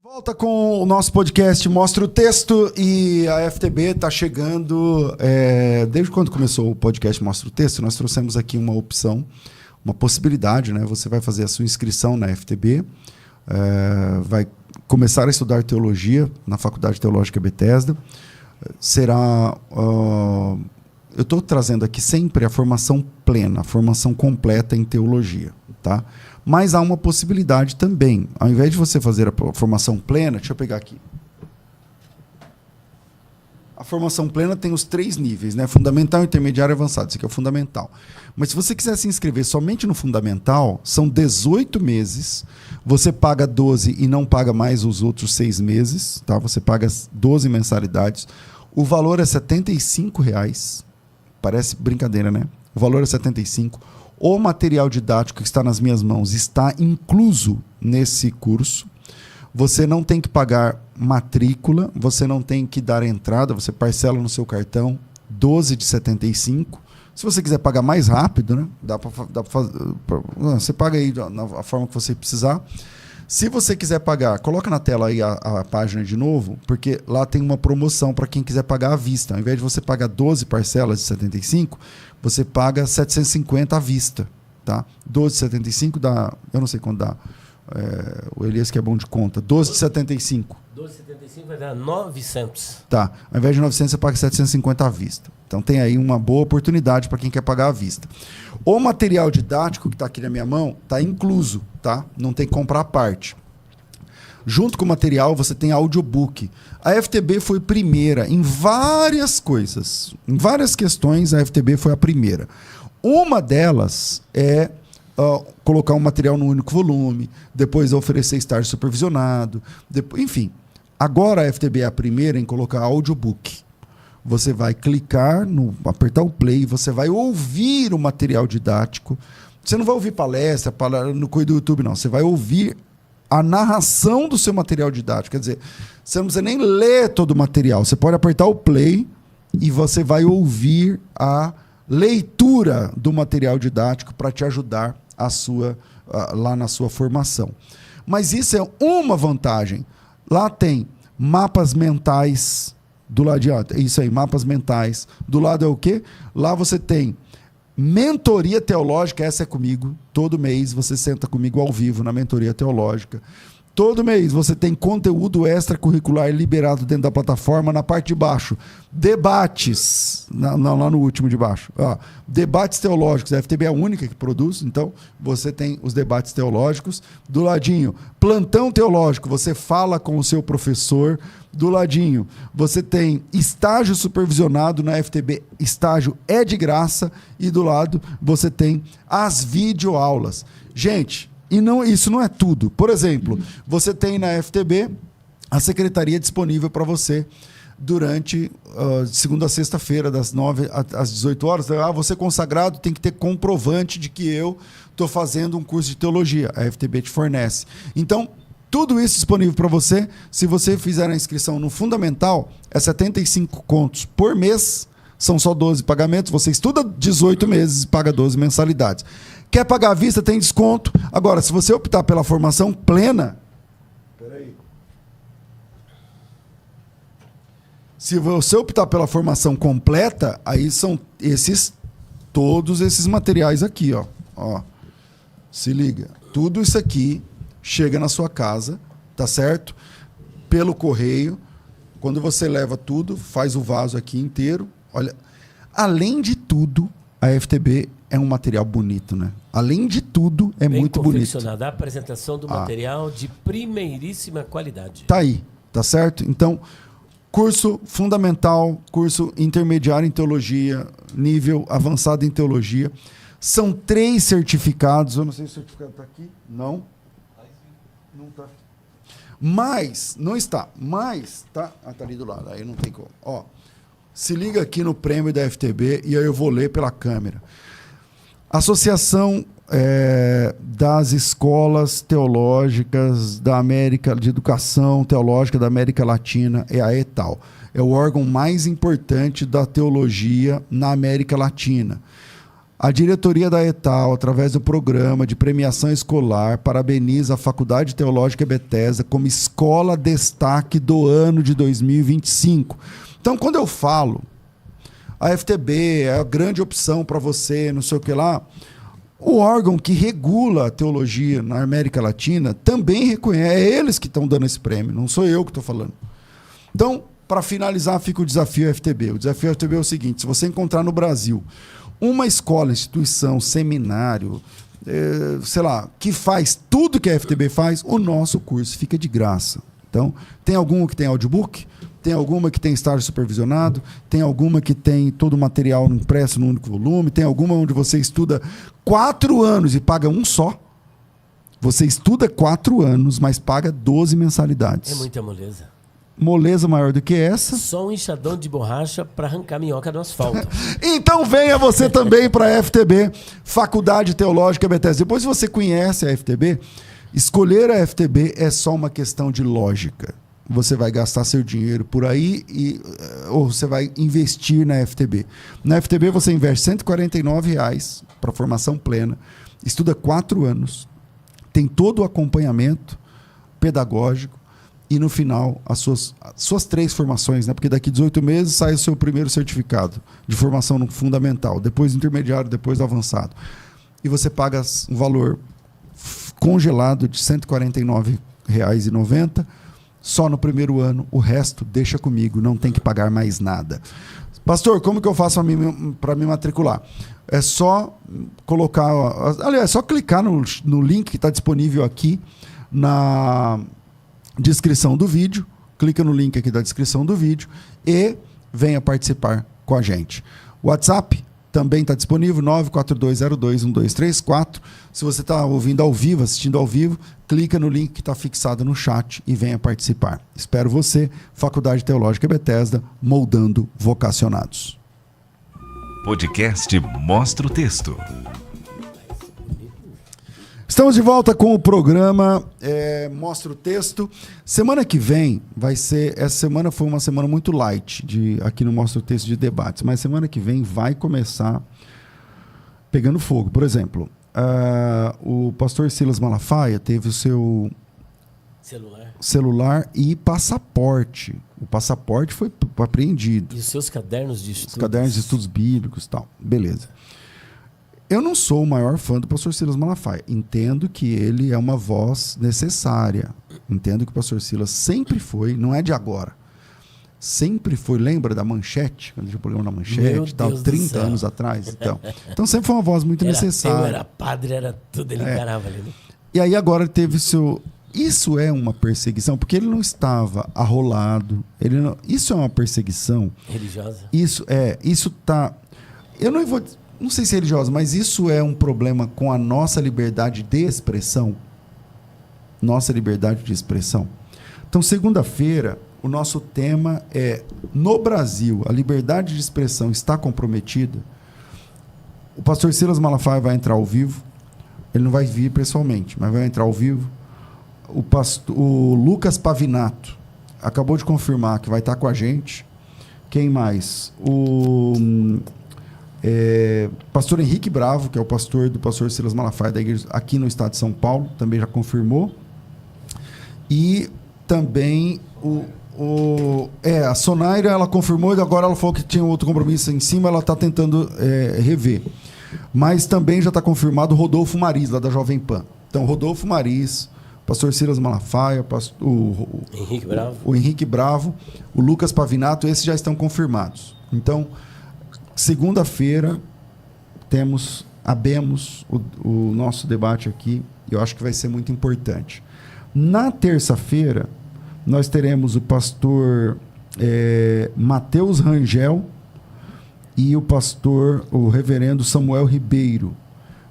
Volta com o nosso podcast Mostra o Texto e a FTB está chegando. Desde quando começou o podcast Mostra o Texto, nós trouxemos aqui uma opção, uma possibilidade, né? Você vai fazer a sua inscrição na FTB, vai começar a estudar teologia na Faculdade Teológica Bethesda. Será... eu estou trazendo aqui sempre a formação plena, a formação completa em teologia, tá? Mas há uma possibilidade também. Ao invés de você fazer a formação plena, deixa eu pegar aqui. A formação plena tem os 3 níveis, né? Fundamental, intermediário e avançado. Isso aqui é o fundamental. Mas se você quiser se inscrever somente no fundamental, são 18 meses. Você paga 12 e não paga mais os outros 6 meses, tá? Você paga 12 mensalidades. O valor é R$ 75,00. Parece brincadeira, né? O valor é R$ 75,00. O material didático que está nas minhas mãos está incluso nesse curso. Você não tem que pagar matrícula, você não tem que dar entrada, você parcela no seu cartão 12 de 75. Se você quiser pagar mais rápido, né? Dá para fazer. Você paga aí da forma que você precisar. Se você quiser pagar, coloca na tela aí a página de novo, porque lá tem uma promoção para quem quiser pagar à vista. Ao invés de você pagar 12 parcelas de 75, você paga 750 à vista, tá? 12,75 dá, eu não sei quanto dá, O Elias que é bom de conta. 12,75. 12,75 vai dar 900. Tá. Ao invés de 900, você paga 750 à vista. Então tem aí uma boa oportunidade para quem quer pagar à vista. O material didático que está aqui na minha mão está incluso, tá? Não tem que comprar à parte. Junto com o material, você tem audiobook. A FTB foi primeira em várias coisas. Em várias questões, a FTB foi a primeira. Uma delas é colocar um material num único volume, depois oferecer estágio supervisionado, enfim. Agora a FTB é a primeira em colocar audiobook. Você vai clicar, apertar o play, você vai ouvir o material didático. Você não vai ouvir palestra no coisa do YouTube, não. Você vai ouvir a narração do seu material didático. Quer dizer, você não precisa nem ler todo o material. Você pode apertar o play e você vai ouvir a leitura do material didático para te ajudar lá na sua formação. Mas isso é uma vantagem. Lá tem mapas mentais do lado de isso aí, mapas mentais. Do lado é o quê? Lá você tem mentoria teológica, essa é comigo. Todo mês você senta comigo ao vivo na mentoria teológica. Todo mês você tem conteúdo extracurricular liberado dentro da plataforma. Na parte de baixo, debates. Lá no último de baixo. Debates teológicos. A FTB é a única que produz, então você tem os debates teológicos. Do ladinho, plantão teológico. Você fala com o seu professor. Do ladinho, você tem estágio supervisionado na FTB. Estágio é de graça. E do lado, você tem as videoaulas. Gente, isso não é tudo. Por exemplo, você tem na FTB a secretaria disponível para você durante segunda a sexta-feira, das 9 às 18 horas. Você consagrado tem que ter comprovante de que eu estou fazendo um curso de teologia. A FTB te fornece. Então, tudo isso disponível para você. Se você fizer a inscrição no Fundamental, é 75 contos por mês. São só 12 pagamentos. Você estuda 18 meses e paga 12 mensalidades. Quer pagar à vista, tem desconto. Agora, se você optar pela formação plena... Peraí. Se você optar pela formação completa, aí são todos esses materiais aqui, ó. Se liga. Tudo isso aqui chega na sua casa, tá certo? Pelo correio. Quando você leva tudo, faz o vaso aqui inteiro. Olha, além de tudo, a FTB é um material bonito, né? Além de tudo, é bem muito bonito. A apresentação do material de primeiríssima qualidade. Tá aí, tá certo? Então, curso fundamental, curso intermediário em teologia, nível avançado em teologia. São 3 certificados. Eu não sei se o certificado está aqui. Não. Não está. Mas, não está. Mas, tá. Tá ali do lado. Aí não tem como. Se liga aqui no prêmio da FTB e aí eu vou ler pela câmera. Associação das Escolas Teológicas da América, de Educação Teológica da América Latina, é a ETAL. É o órgão mais importante da teologia na América Latina. A diretoria da ETAL, através do programa de premiação escolar, parabeniza a Faculdade Teológica Bethesda como escola destaque do ano de 2025. Então, quando eu falo, a FTB é a grande opção para você, não sei o que lá, o órgão que regula a teologia na América Latina também reconhece, é eles que estão dando esse prêmio, não sou eu que estou falando. Então, para finalizar, fica o desafio FTB. O desafio FTB é o seguinte: se você encontrar no Brasil uma escola, instituição, seminário, sei lá, que faz tudo que a FTB faz, o nosso curso fica de graça. Então, tem alguma que tem audiobook, tem alguma que tem estágio supervisionado, tem alguma que tem todo o material impresso num único volume, tem alguma onde você estuda 4 anos e paga um só. Você estuda 4 anos, mas paga 12 mensalidades. É muita moleza. Moleza maior do que essa. Só um enxadão de borracha para arrancar minhoca do asfalto. Então venha você também para a FTB, Faculdade Teológica Bethesda. Depois, se você conhece a FTB, escolher a FTB é só uma questão de lógica. Você vai gastar seu dinheiro por aí ou você vai investir na FTB. Na FTB você investe R$ 149 para formação plena, estuda 4 anos, tem todo o acompanhamento pedagógico e no final as suas 3 formações, né? Porque daqui 18 meses sai o seu primeiro certificado de formação no fundamental, depois intermediário, depois avançado. E você paga um valor congelado de R$ 149,90 só no primeiro ano, o resto deixa comigo, não tem que pagar mais nada. Pastor, como que eu faço para me matricular? É só colocar, aliás, é só clicar no link que está disponível aqui na descrição do vídeo, clica no link aqui da descrição do vídeo e venha participar com a gente. WhatsApp também está disponível, 942021234. Se você está ouvindo ao vivo, assistindo ao vivo, clica no link que está fixado no chat e venha participar. Espero você, Faculdade Teológica Bethesda, moldando vocacionados. Podcast Mostra o Texto. Estamos de volta com o programa Mostra o Texto. Semana que vem vai ser... Essa semana foi uma semana muito light aqui no Mostra o Texto de debates, mas semana que vem vai começar pegando fogo. Por exemplo, o pastor Silas Malafaia teve o seu celular e passaporte. O passaporte foi apreendido. E os seus cadernos de estudos? Os cadernos de estudos bíblicos e tal. Beleza. Eu não sou o maior fã do pastor Silas Malafaia. Entendo que ele é uma voz necessária. Entendo que o pastor Silas sempre foi, não é de agora. Sempre foi, lembra da Manchete? Quando tinha o programa da Manchete, tal, 30 anos atrás. Então sempre foi uma voz muito necessária. Era padre, era tudo, ele encarava ali. Né? E aí agora teve o seu... Isso é uma perseguição, porque ele não estava arrolado. Isso é uma perseguição. Religiosa? Isso tá... Eu não sei se é religiosa, mas isso é um problema com a nossa liberdade de expressão. Nossa liberdade de expressão. Então, segunda-feira, o nosso tema é: no Brasil, a liberdade de expressão está comprometida? O pastor Silas Malafaia vai entrar ao vivo. Ele não vai vir pessoalmente, mas vai entrar ao vivo. O Lucas Pavinato acabou de confirmar que vai estar com a gente. Quem mais? Pastor Henrique Bravo, que é o pastor do pastor Silas Malafaia da igreja aqui no estado de São Paulo, também já confirmou. E também a Sonaira, ela confirmou e agora ela falou que tinha outro compromisso em cima, ela está tentando rever. Mas também já está confirmado o Rodolfo Mariz, lá da Jovem Pan. Então, Rodolfo Mariz, pastor Silas Malafaia, o Henrique Bravo, o Lucas Pavinato, esses já estão confirmados. Então, segunda-feira, abemos o nosso debate aqui, e eu acho que vai ser muito importante. Na terça-feira, nós teremos o pastor Matheus Rangel e o reverendo Samuel Ribeiro.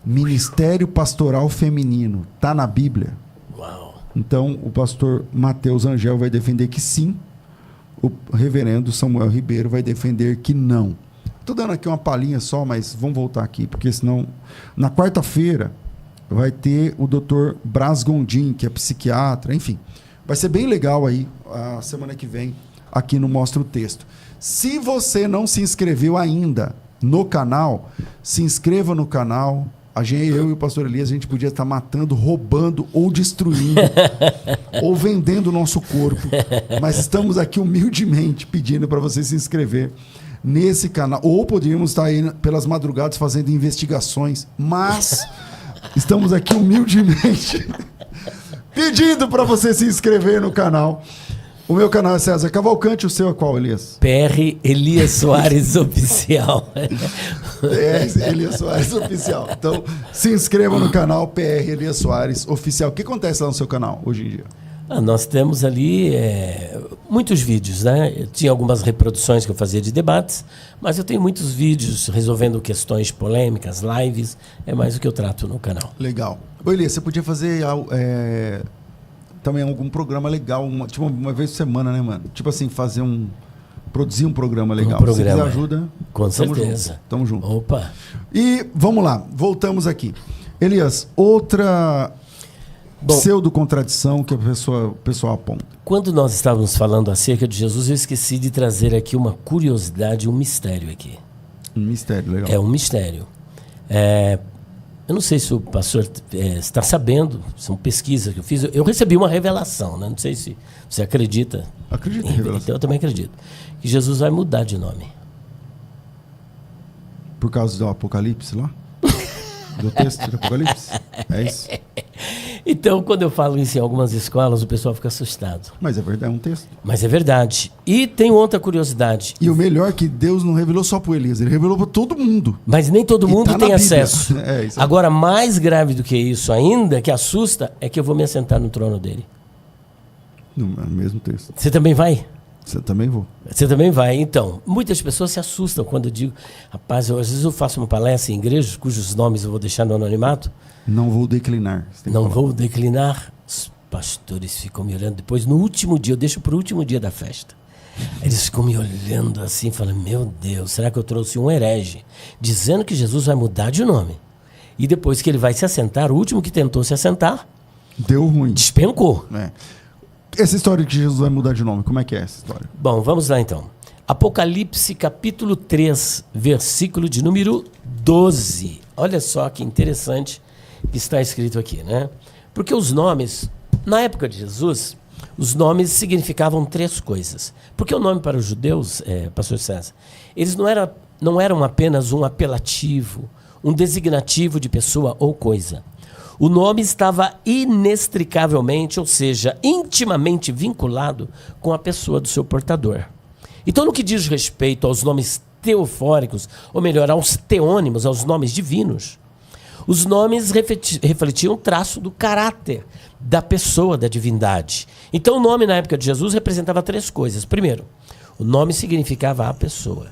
Ministério Pastoral Feminino. Está na Bíblia? Uau. Então, o pastor Matheus Rangel vai defender que sim, o reverendo Samuel Ribeiro vai defender que não. Estou dando aqui uma palhinha só, mas vamos voltar aqui, porque senão... Na quarta-feira, vai ter o Dr. Braz Gondim, que é psiquiatra, enfim. Vai ser bem legal aí, a semana que vem, aqui no Mostra o Texto. Se você não se inscreveu ainda no canal, se inscreva no canal. Eu e o pastor Elias, a gente podia estar matando, roubando ou destruindo, ou vendendo o nosso corpo. Mas estamos aqui humildemente pedindo para você se inscrever nesse canal. Ou poderíamos estar aí pelas madrugadas fazendo investigações, mas estamos aqui humildemente pedindo para você se inscrever no canal. O meu canal é César Cavalcante, o seu é qual, Elias? PR Elias Soares Oficial. Elias Soares Oficial. Então, se inscreva no canal PR Elias Soares Oficial. O que acontece lá no seu canal hoje em dia? Nós temos ali muitos vídeos, né? Eu tinha algumas reproduções que eu fazia de debates, mas eu tenho muitos vídeos resolvendo questões polêmicas, lives, é mais o que eu trato no canal. Legal. Ô, Elias, você podia fazer também algum programa legal, uma vez por semana, né, mano? Tipo assim, produzir um programa legal. Se quiser ajuda, com certeza. Tamo junto. Opa! E vamos lá, voltamos aqui. Elias, outra pseudo-contradição que o pessoal aponta. Quando nós estávamos falando acerca de Jesus, eu esqueci de trazer aqui uma curiosidade, um mistério aqui. Um mistério, legal. É um mistério. Eu não sei se o pastor está sabendo, são pesquisas que eu fiz. Eu recebi uma revelação, né? Não sei se você acredita. Acredito em revelação. Então eu também acredito. Que Jesus vai mudar de nome. Por causa do Apocalipse lá? Do texto do Apocalipse? É isso? Então, quando eu falo isso em algumas escolas, o pessoal fica assustado. Mas é verdade, é um texto. Mas é verdade. E tem outra curiosidade. E o melhor é que Deus não revelou só para Elias, ele revelou para todo mundo. Mas nem todo mundo tem acesso. É, isso aí. Agora, mais grave do que isso ainda, que assusta, é que eu vou me assentar no trono dele. No mesmo texto. Você também vai? Você também vou. Você também vai. Então, muitas pessoas se assustam quando eu digo, rapaz, às vezes eu faço uma palestra em igrejas cujos nomes eu vou deixar no anonimato. Não vou declinar. Não vou declinar. Os pastores ficam me olhando. Depois, no último dia, eu deixo para o último dia da festa. Eles ficam me olhando assim, falando, meu Deus, será que eu trouxe um herege? Dizendo que Jesus vai mudar de nome. E depois que ele vai se assentar, o último que tentou se assentar, deu ruim. Despencou. É. Essa história de que Jesus vai mudar de nome, como é que é essa história? Bom, vamos lá então. Apocalipse capítulo 3, versículo de número 12. Olha só que interessante que está escrito aqui, né? Porque os nomes, na época de Jesus, os nomes significavam 3 coisas. Porque o nome para os judeus, pastor César, eles não eram apenas um apelativo, um designativo de pessoa ou coisa. O nome estava inextricavelmente, ou seja, intimamente vinculado com a pessoa do seu portador. Então, no que diz respeito aos nomes teofóricos, ou melhor, aos teônimos, aos nomes divinos, os nomes refletiam o traço do caráter da pessoa, da divindade. Então, o nome na época de Jesus representava 3 coisas. Primeiro, o nome significava a pessoa.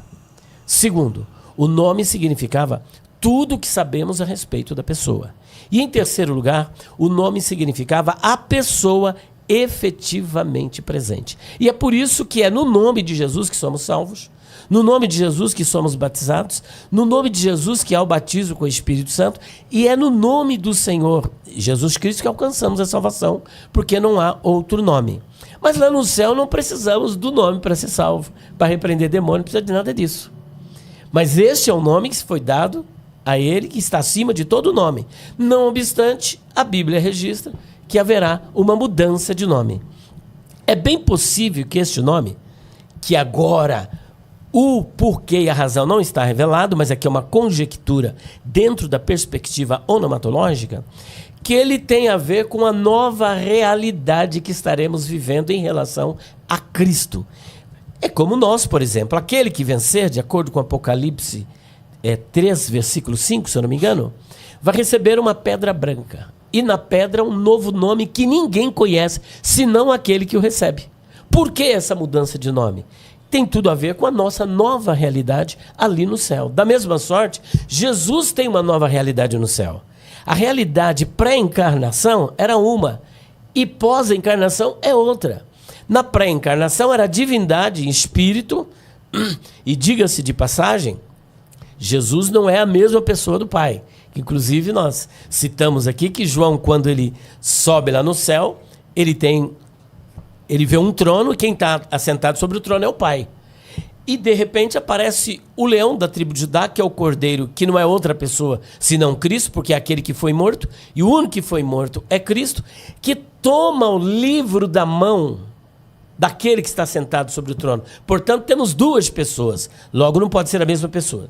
Segundo, o nome significava tudo o que sabemos a respeito da pessoa. E em terceiro lugar, o nome significava a pessoa efetivamente presente. E é por isso que é no nome de Jesus que somos salvos, no nome de Jesus que somos batizados, no nome de Jesus que há o batismo com o Espírito Santo, e é no nome do Senhor Jesus Cristo que alcançamos a salvação, porque não há outro nome. Mas lá no céu não precisamos do nome para ser salvo, para repreender demônio, não precisa de nada disso. Mas este é o nome que foi dado a ele, que está acima de todo nome. Não obstante, a Bíblia registra que haverá uma mudança de nome. É bem possível que este nome, que agora o porquê e a razão não está revelado, mas aqui é uma conjectura dentro da perspectiva onomatológica, que ele tem a ver com a nova realidade que estaremos vivendo em relação a Cristo. É como nós, por exemplo, aquele que vencer, de acordo com Apocalipse 3, versículo 5, se eu não me engano, vai receber uma pedra branca. E na pedra um novo nome que ninguém conhece, senão aquele que o recebe. Por que essa mudança de nome? Tem tudo a ver com a nossa nova realidade ali no céu. Da mesma sorte, Jesus tem uma nova realidade no céu. A realidade pré-encarnação era uma, e pós-encarnação é outra. Na pré-encarnação era a divindade em espírito, e diga-se de passagem, Jesus não é a mesma pessoa do Pai. Inclusive, nós citamos aqui que João, quando ele sobe lá no céu, ele vê um trono e quem está assentado sobre o trono é o Pai. E, de repente, aparece o leão da tribo de Judá, que é o cordeiro, que não é outra pessoa senão Cristo, porque é aquele que foi morto, e o único que foi morto é Cristo, que toma o livro da mão daquele que está sentado sobre o trono. Portanto, temos 2 pessoas. Logo, não pode ser a mesma pessoa.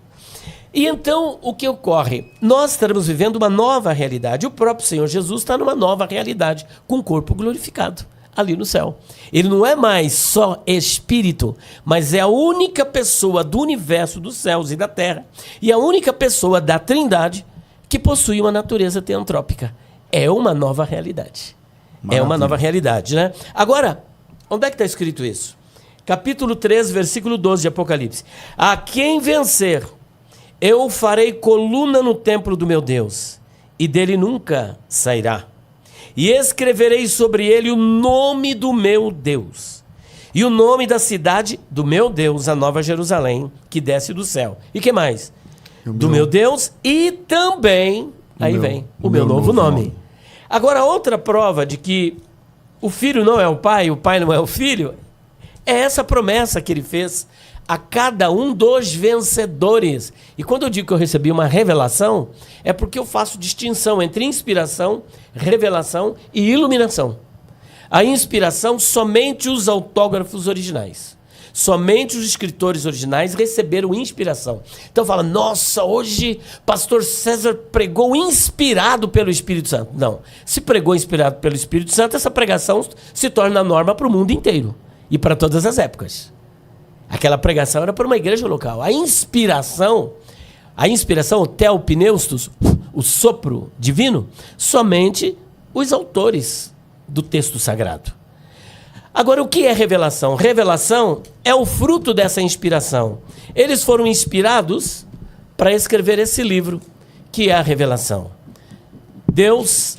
E então, o que ocorre? Nós estaremos vivendo uma nova realidade. O próprio Senhor Jesus está numa nova realidade, com o corpo glorificado, ali no céu. Ele não é mais só espírito, mas é a única pessoa do universo, dos céus e da terra, e a única pessoa da Trindade que possui uma natureza teantrópica. É uma nova realidade. Maravilha. É uma nova realidade, né? Agora, onde é que está escrito isso? Capítulo 3, versículo 12 de Apocalipse. A quem vencer, eu farei coluna no templo do meu Deus, e dele nunca sairá. E escreverei sobre ele o nome do meu Deus, e o nome da cidade do meu Deus, a Nova Jerusalém, que desce do céu. E que mais? Do meu Deus, e também, aí vem, o meu novo nome. Agora, outra prova de que o filho não é o pai não é o filho, é essa promessa que ele fez a cada um dos vencedores. E quando eu digo que eu recebi uma revelação, é porque eu faço distinção entre inspiração, revelação e iluminação. A inspiração, somente os autógrafos originais. Somente os escritores originais receberam inspiração. Então fala, nossa, hoje pastor César pregou inspirado pelo Espírito Santo. Não, se pregou inspirado pelo Espírito Santo, essa pregação se torna norma para o mundo inteiro e para todas as épocas. Aquela pregação era para uma igreja local. A inspiração, o theopneustos, o sopro divino, somente os autores do texto sagrado. Agora, o que é revelação? Revelação é o fruto dessa inspiração. Eles foram inspirados para escrever esse livro, que é a revelação. Deus,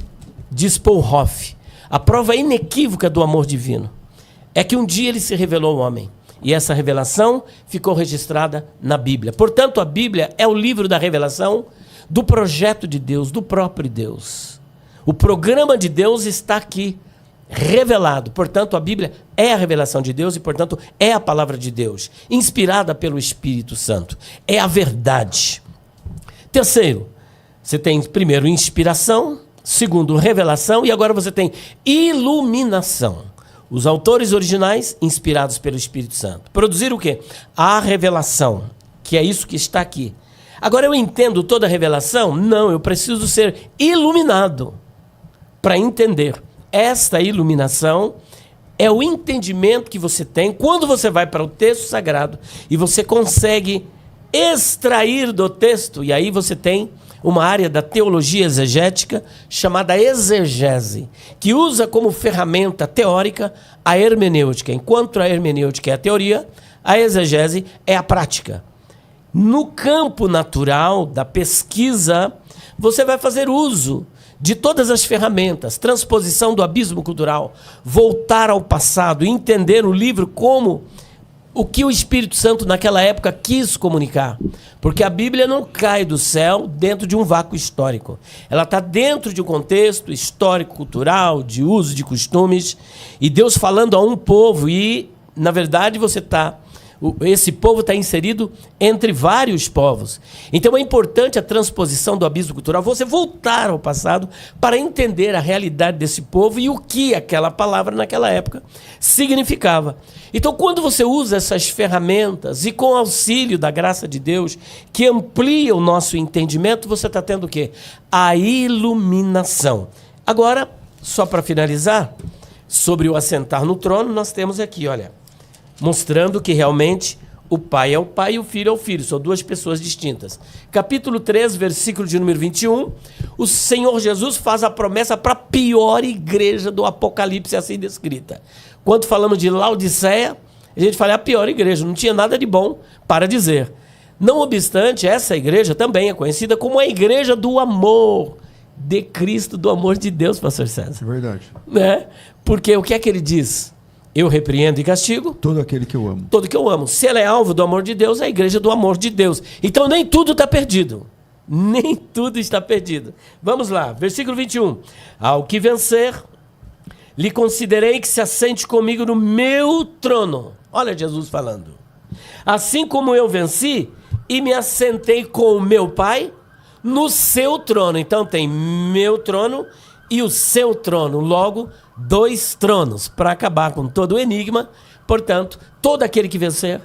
diz Paul Hoff, a prova inequívoca do amor divino é que um dia ele se revelou ao homem. E essa revelação ficou registrada na Bíblia. Portanto, a Bíblia é o livro da revelação do projeto de Deus, do próprio Deus. O programa de Deus está aqui, revelado. Portanto, a Bíblia é a revelação de Deus e, portanto, é a palavra de Deus, inspirada pelo Espírito Santo. É a verdade. Terceiro, você tem, primeiro, inspiração, segundo, revelação, e agora você tem iluminação. Os autores originais, inspirados pelo Espírito Santo. Produziram o quê? A revelação, que é isso que está aqui. Agora, eu entendo toda a revelação? Não, eu preciso ser iluminado para entender. Esta iluminação é o entendimento que você tem quando você vai para o texto sagrado e você consegue extrair do texto, e aí você tem uma área da teologia exegética chamada exegese, que usa como ferramenta teórica a hermenêutica. Enquanto a hermenêutica é a teoria, a exegese é a prática. No campo natural da pesquisa, você vai fazer uso de todas as ferramentas, transposição do abismo cultural, voltar ao passado, entender o livro como o que o Espírito Santo naquela época quis comunicar. Porque a Bíblia não cai do céu dentro de um vácuo histórico. Ela está dentro de um contexto histórico-cultural, de uso de costumes, e Deus falando a um povo, e, na verdade, esse povo está inserido entre vários povos. Então é importante a transposição do abismo cultural, você voltar ao passado para entender a realidade desse povo e o que aquela palavra naquela época significava. Então, quando você usa essas ferramentas e com auxílio da graça de Deus, que amplia o nosso entendimento, você está tendo o quê? A iluminação. Agora, só para finalizar, sobre o assentar no trono, nós temos aqui, olha, mostrando que realmente o Pai é o Pai e o Filho é o Filho. São duas pessoas distintas. Capítulo 3, versículo de número 21. O Senhor Jesus faz a promessa para a pior igreja do Apocalipse assim descrita. Quando falamos de Laodiceia, a gente fala a pior igreja. Não tinha nada de bom para dizer. Não obstante, essa igreja também é conhecida como a igreja do amor de Cristo, do amor de Deus, pastor César. Verdade. Né? Porque o que é que ele diz? Eu repreendo e castigo todo aquele que eu amo. Todo que eu amo. Se ela é alvo do amor de Deus, é a igreja do amor de Deus. Então nem tudo está perdido. Nem tudo está perdido. Vamos lá, versículo 21. Ao que vencer, lhe considerei que se assente comigo no meu trono. Olha Jesus falando. Assim como eu venci e me assentei com o meu Pai no seu trono. Então tem meu trono e o seu trono. Logo, 2 tronos para acabar com todo o enigma. Portanto, todo aquele que vencer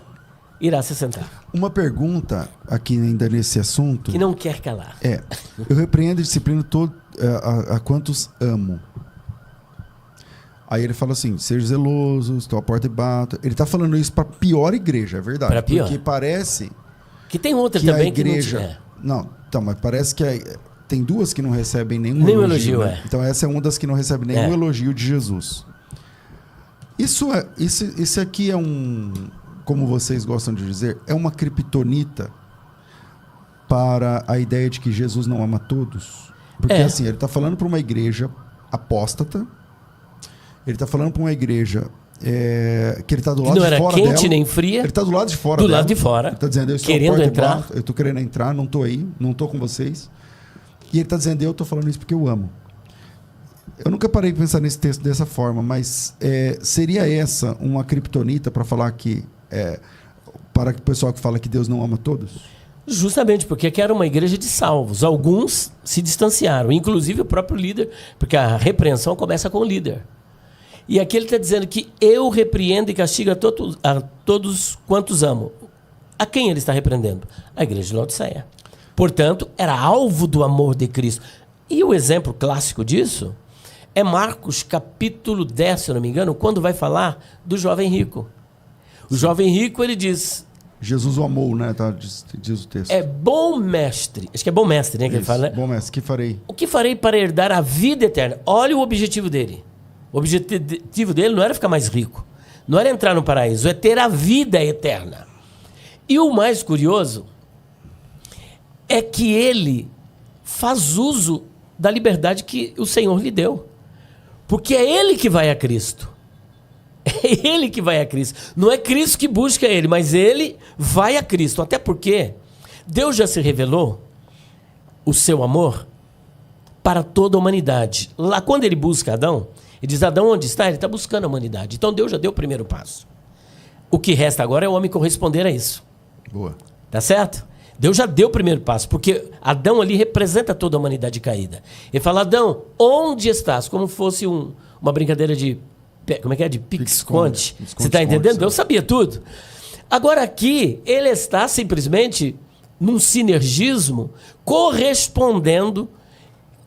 irá se sentar. Uma pergunta aqui ainda nesse assunto. Que não quer calar. Eu repreendo e disciplino a quantos amo. Aí ele fala assim, seja zeloso, estou à porta e bato. Ele está falando isso para a pior igreja, é verdade. Para pior. Porque parece que tem outra que também a igreja, que não tinha. Não, então, mas parece que tem duas que não recebem nenhum elogio. Né? Então essa é uma das que não recebe nenhum elogio de Jesus. Isso aqui é como vocês gostam de dizer, é uma criptonita para a ideia de que Jesus não ama todos. Porque assim, ele está falando para uma igreja apóstata, ele está falando para uma igreja que ele está do lado de fora dela. Não era quente nem fria. Ele está do lado de fora dela. Do lado de fora. Ele está dizendo, eu estou querendo entrar. Eu estou querendo entrar, não estou aí, não estou com vocês. E ele está dizendo, eu estou falando isso porque eu amo. Eu nunca parei de pensar nesse texto dessa forma, mas seria essa uma criptonita para falar que... para o pessoal que fala que Deus não ama todos? Justamente, porque aqui era uma igreja de salvos. Alguns se distanciaram, inclusive o próprio líder, porque a repreensão começa com o líder. E aqui ele está dizendo que eu repreendo e castigo a todos quantos amo. A quem ele está repreendendo? A igreja de Laodiceia. Portanto, era alvo do amor de Cristo. E o exemplo clássico disso é Marcos capítulo 10, se eu não me engano, quando vai falar do jovem rico. O jovem rico, ele diz... Jesus o amou, né? Tá, diz o texto. É bom mestre. Acho que é bom mestre, né? Que ele fala, né? Bom mestre, que farei? O que farei para herdar a vida eterna? Olha o objetivo dele. O objetivo dele não era ficar mais rico. Não era entrar no paraíso. É ter a vida eterna. E o mais curioso é que ele faz uso da liberdade que o Senhor lhe deu. Porque é ele que vai a Cristo. É ele que vai a Cristo. Não é Cristo que busca ele, mas ele vai a Cristo. Até porque Deus já se revelou o seu amor para toda a humanidade. Lá quando ele busca Adão, ele diz, Adão, onde está? Ele está buscando a humanidade. Então Deus já deu o primeiro passo. O que resta agora é o homem corresponder a isso. Boa. Tá certo? Deus já deu o primeiro passo, porque Adão ali representa toda a humanidade caída. Ele fala, Adão, onde estás? Como fosse uma brincadeira de... Como é que é? De pique-esconde. Você está entendendo? Deus sabia tudo. Agora aqui, ele está simplesmente num sinergismo, correspondendo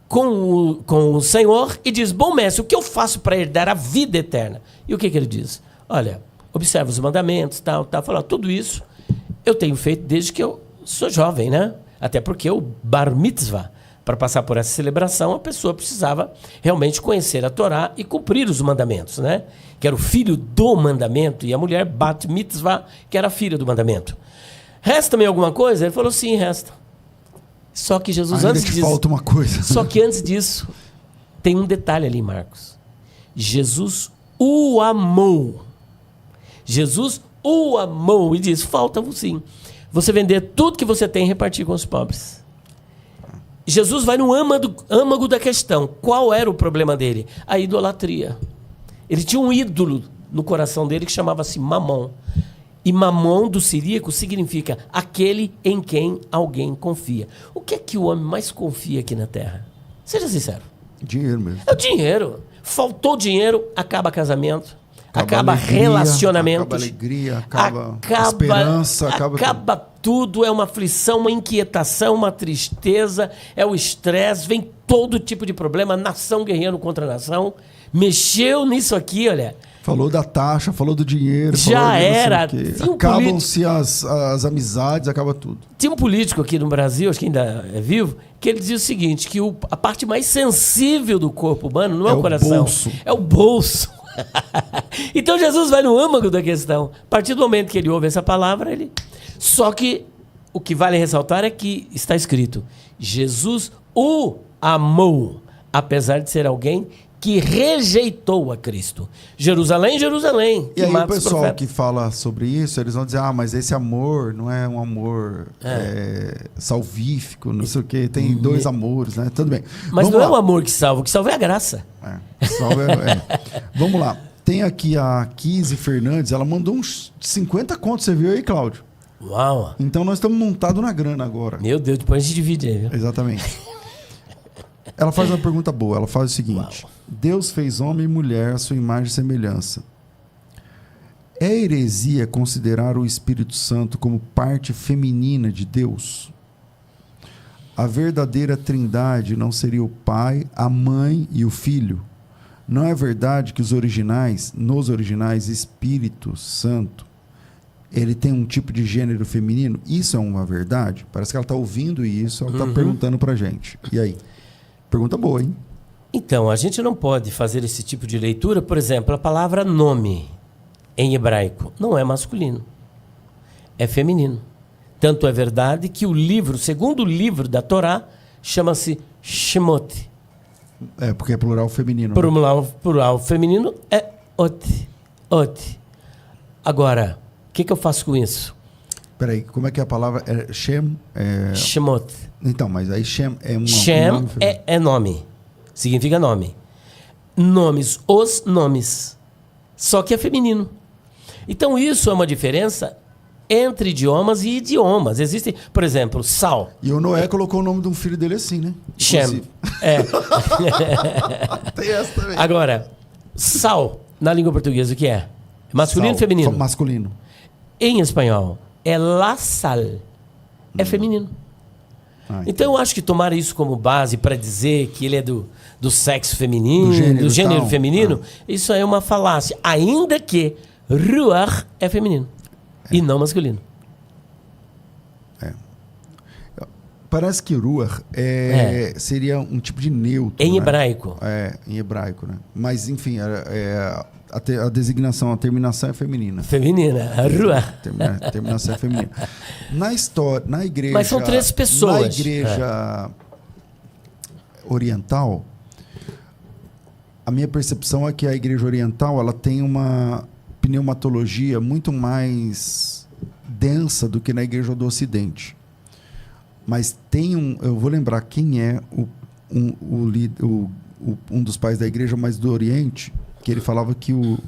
com o Senhor e diz, bom mestre, o que eu faço para herdar a vida eterna? E o que ele diz? Olha, observa os mandamentos, tal. Fala, tudo isso eu tenho feito desde que eu sou jovem, né? Até porque o bar mitzvah, para passar por essa celebração, a pessoa precisava realmente conhecer a Torá e cumprir os mandamentos, né? Que era o filho do mandamento, e a mulher bat mitzvah, que era a filha do mandamento. Resta-me alguma coisa? Ele falou, sim, resta. Só que Jesus, ainda antes te disso... falta uma coisa. Só que antes disso, tem um detalhe ali, Marcos. Jesus o amou. Jesus o amou e diz, falta-vos sim. Você vender tudo que você tem e repartir com os pobres. Jesus vai no âmago da questão. Qual era o problema dele? A idolatria. Ele tinha um ídolo no coração dele que chamava-se Mamon. E Mamon do siríaco significa aquele em quem alguém confia. O que é que o homem mais confia aqui na Terra? Seja sincero. Dinheiro mesmo. É o dinheiro. Faltou dinheiro, acaba casamento. Acaba alegria, relacionamentos. Acaba alegria, acaba esperança. Acaba tudo. É uma aflição, uma inquietação, uma tristeza. É o estresse. Vem todo tipo de problema. Nação guerreando contra nação. Mexeu nisso aqui, olha. Falou da taxa, falou do dinheiro. Já era. Acabam-se as amizades, acaba tudo. Tinha um político aqui no Brasil, acho que ainda é vivo, que ele dizia o seguinte, que a parte mais sensível do corpo humano não é o coração. Bolso. É o bolso. Então Jesus vai no âmago da questão. A partir do momento que ele ouve essa palavra, ele... Só que o que vale ressaltar é que está escrito, Jesus o amou, apesar de ser alguém que rejeitou a Cristo. Jerusalém, Jerusalém. E aí o pessoal que fala sobre isso, eles vão dizer, mas esse amor não é um amor salvífico, não sei o quê, tem dois amores, né? Tudo bem. Mas não é o amor que salva, o que salva é a graça. Vamos lá. Tem aqui a Kise Fernandes, ela mandou uns 50 contos, você viu aí, Cláudio? Uau! Então nós estamos montados na grana agora. Meu Deus, depois a gente divide aí, viu? Exatamente. Ela faz uma pergunta boa, ela faz o seguinte: uau. Deus fez homem e mulher à sua imagem e semelhança. É heresia considerar o Espírito Santo como parte feminina de Deus? A verdadeira trindade não seria o Pai, a Mãe e o Filho? Não é verdade que nos originais, Espírito Santo, ele tem um tipo de gênero feminino? Isso é uma verdade? Parece que ela está ouvindo isso, ela está perguntando para a gente. E aí? Pergunta boa, hein? Então, a gente não pode fazer esse tipo de leitura. Por exemplo, a palavra nome, em hebraico, não é masculino. É feminino. Tanto é verdade que o segundo livro da Torá, chama-se Shemot. É, porque é plural feminino. Plural feminino é ot. Agora, o que eu faço com isso? Peraí, como é que é a palavra? É Shem? Shemot. Então, mas aí Shem é um Shem nome? É nome. Significa nome. Nomes, os nomes. Só que é feminino. Então, isso é uma diferença entre idiomas e idiomas. Existem, por exemplo, Sal. E o Noé colocou o nome de um filho dele assim, né? Shem. Tem essa também. Agora, Sal Na língua portuguesa, o que é? Masculino ou Sal. feminino? Masculino. Em espanhol, é la sal. É feminino. Então eu acho que tomar isso como base para dizer que ele é do sexo feminino, do gênero feminino, isso é uma falácia. Ainda que ruach é feminino e não masculino. Parece que ruach seria um tipo de neutro. Em né? hebraico. Em hebraico, né? Mas, enfim, a designação, a terminação é feminina. Feminina, ruach. Terminação é feminina. Na história, na igreja... Mas são 3 pessoas. Na igreja oriental, a minha percepção é que a igreja oriental ela tem uma pneumatologia muito mais densa do que na igreja do Ocidente. Mas tem eu vou lembrar quem é um dos pais da igreja, mas do Oriente, que ele falava que o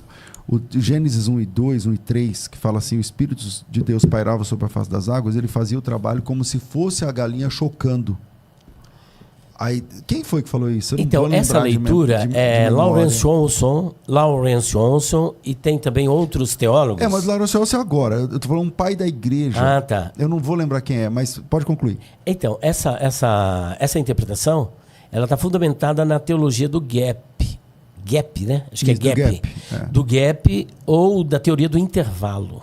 Gênesis 1 e 2, 1 e 3, que fala assim, o Espírito de Deus pairava sobre a face das águas, ele fazia o trabalho como se fosse a galinha chocando. Aí, quem foi que falou isso? Então, essa leitura é Lawrence Johnson e tem também outros teólogos. Mas Lawrence Johnson é agora. Eu estou falando um pai da igreja. Ah, tá. Eu não vou lembrar quem é, mas pode concluir. Então, essa interpretação, ela está fundamentada na teologia do gap. Gap, né? Acho que isso, é gap. Do gap ou da teoria do intervalo.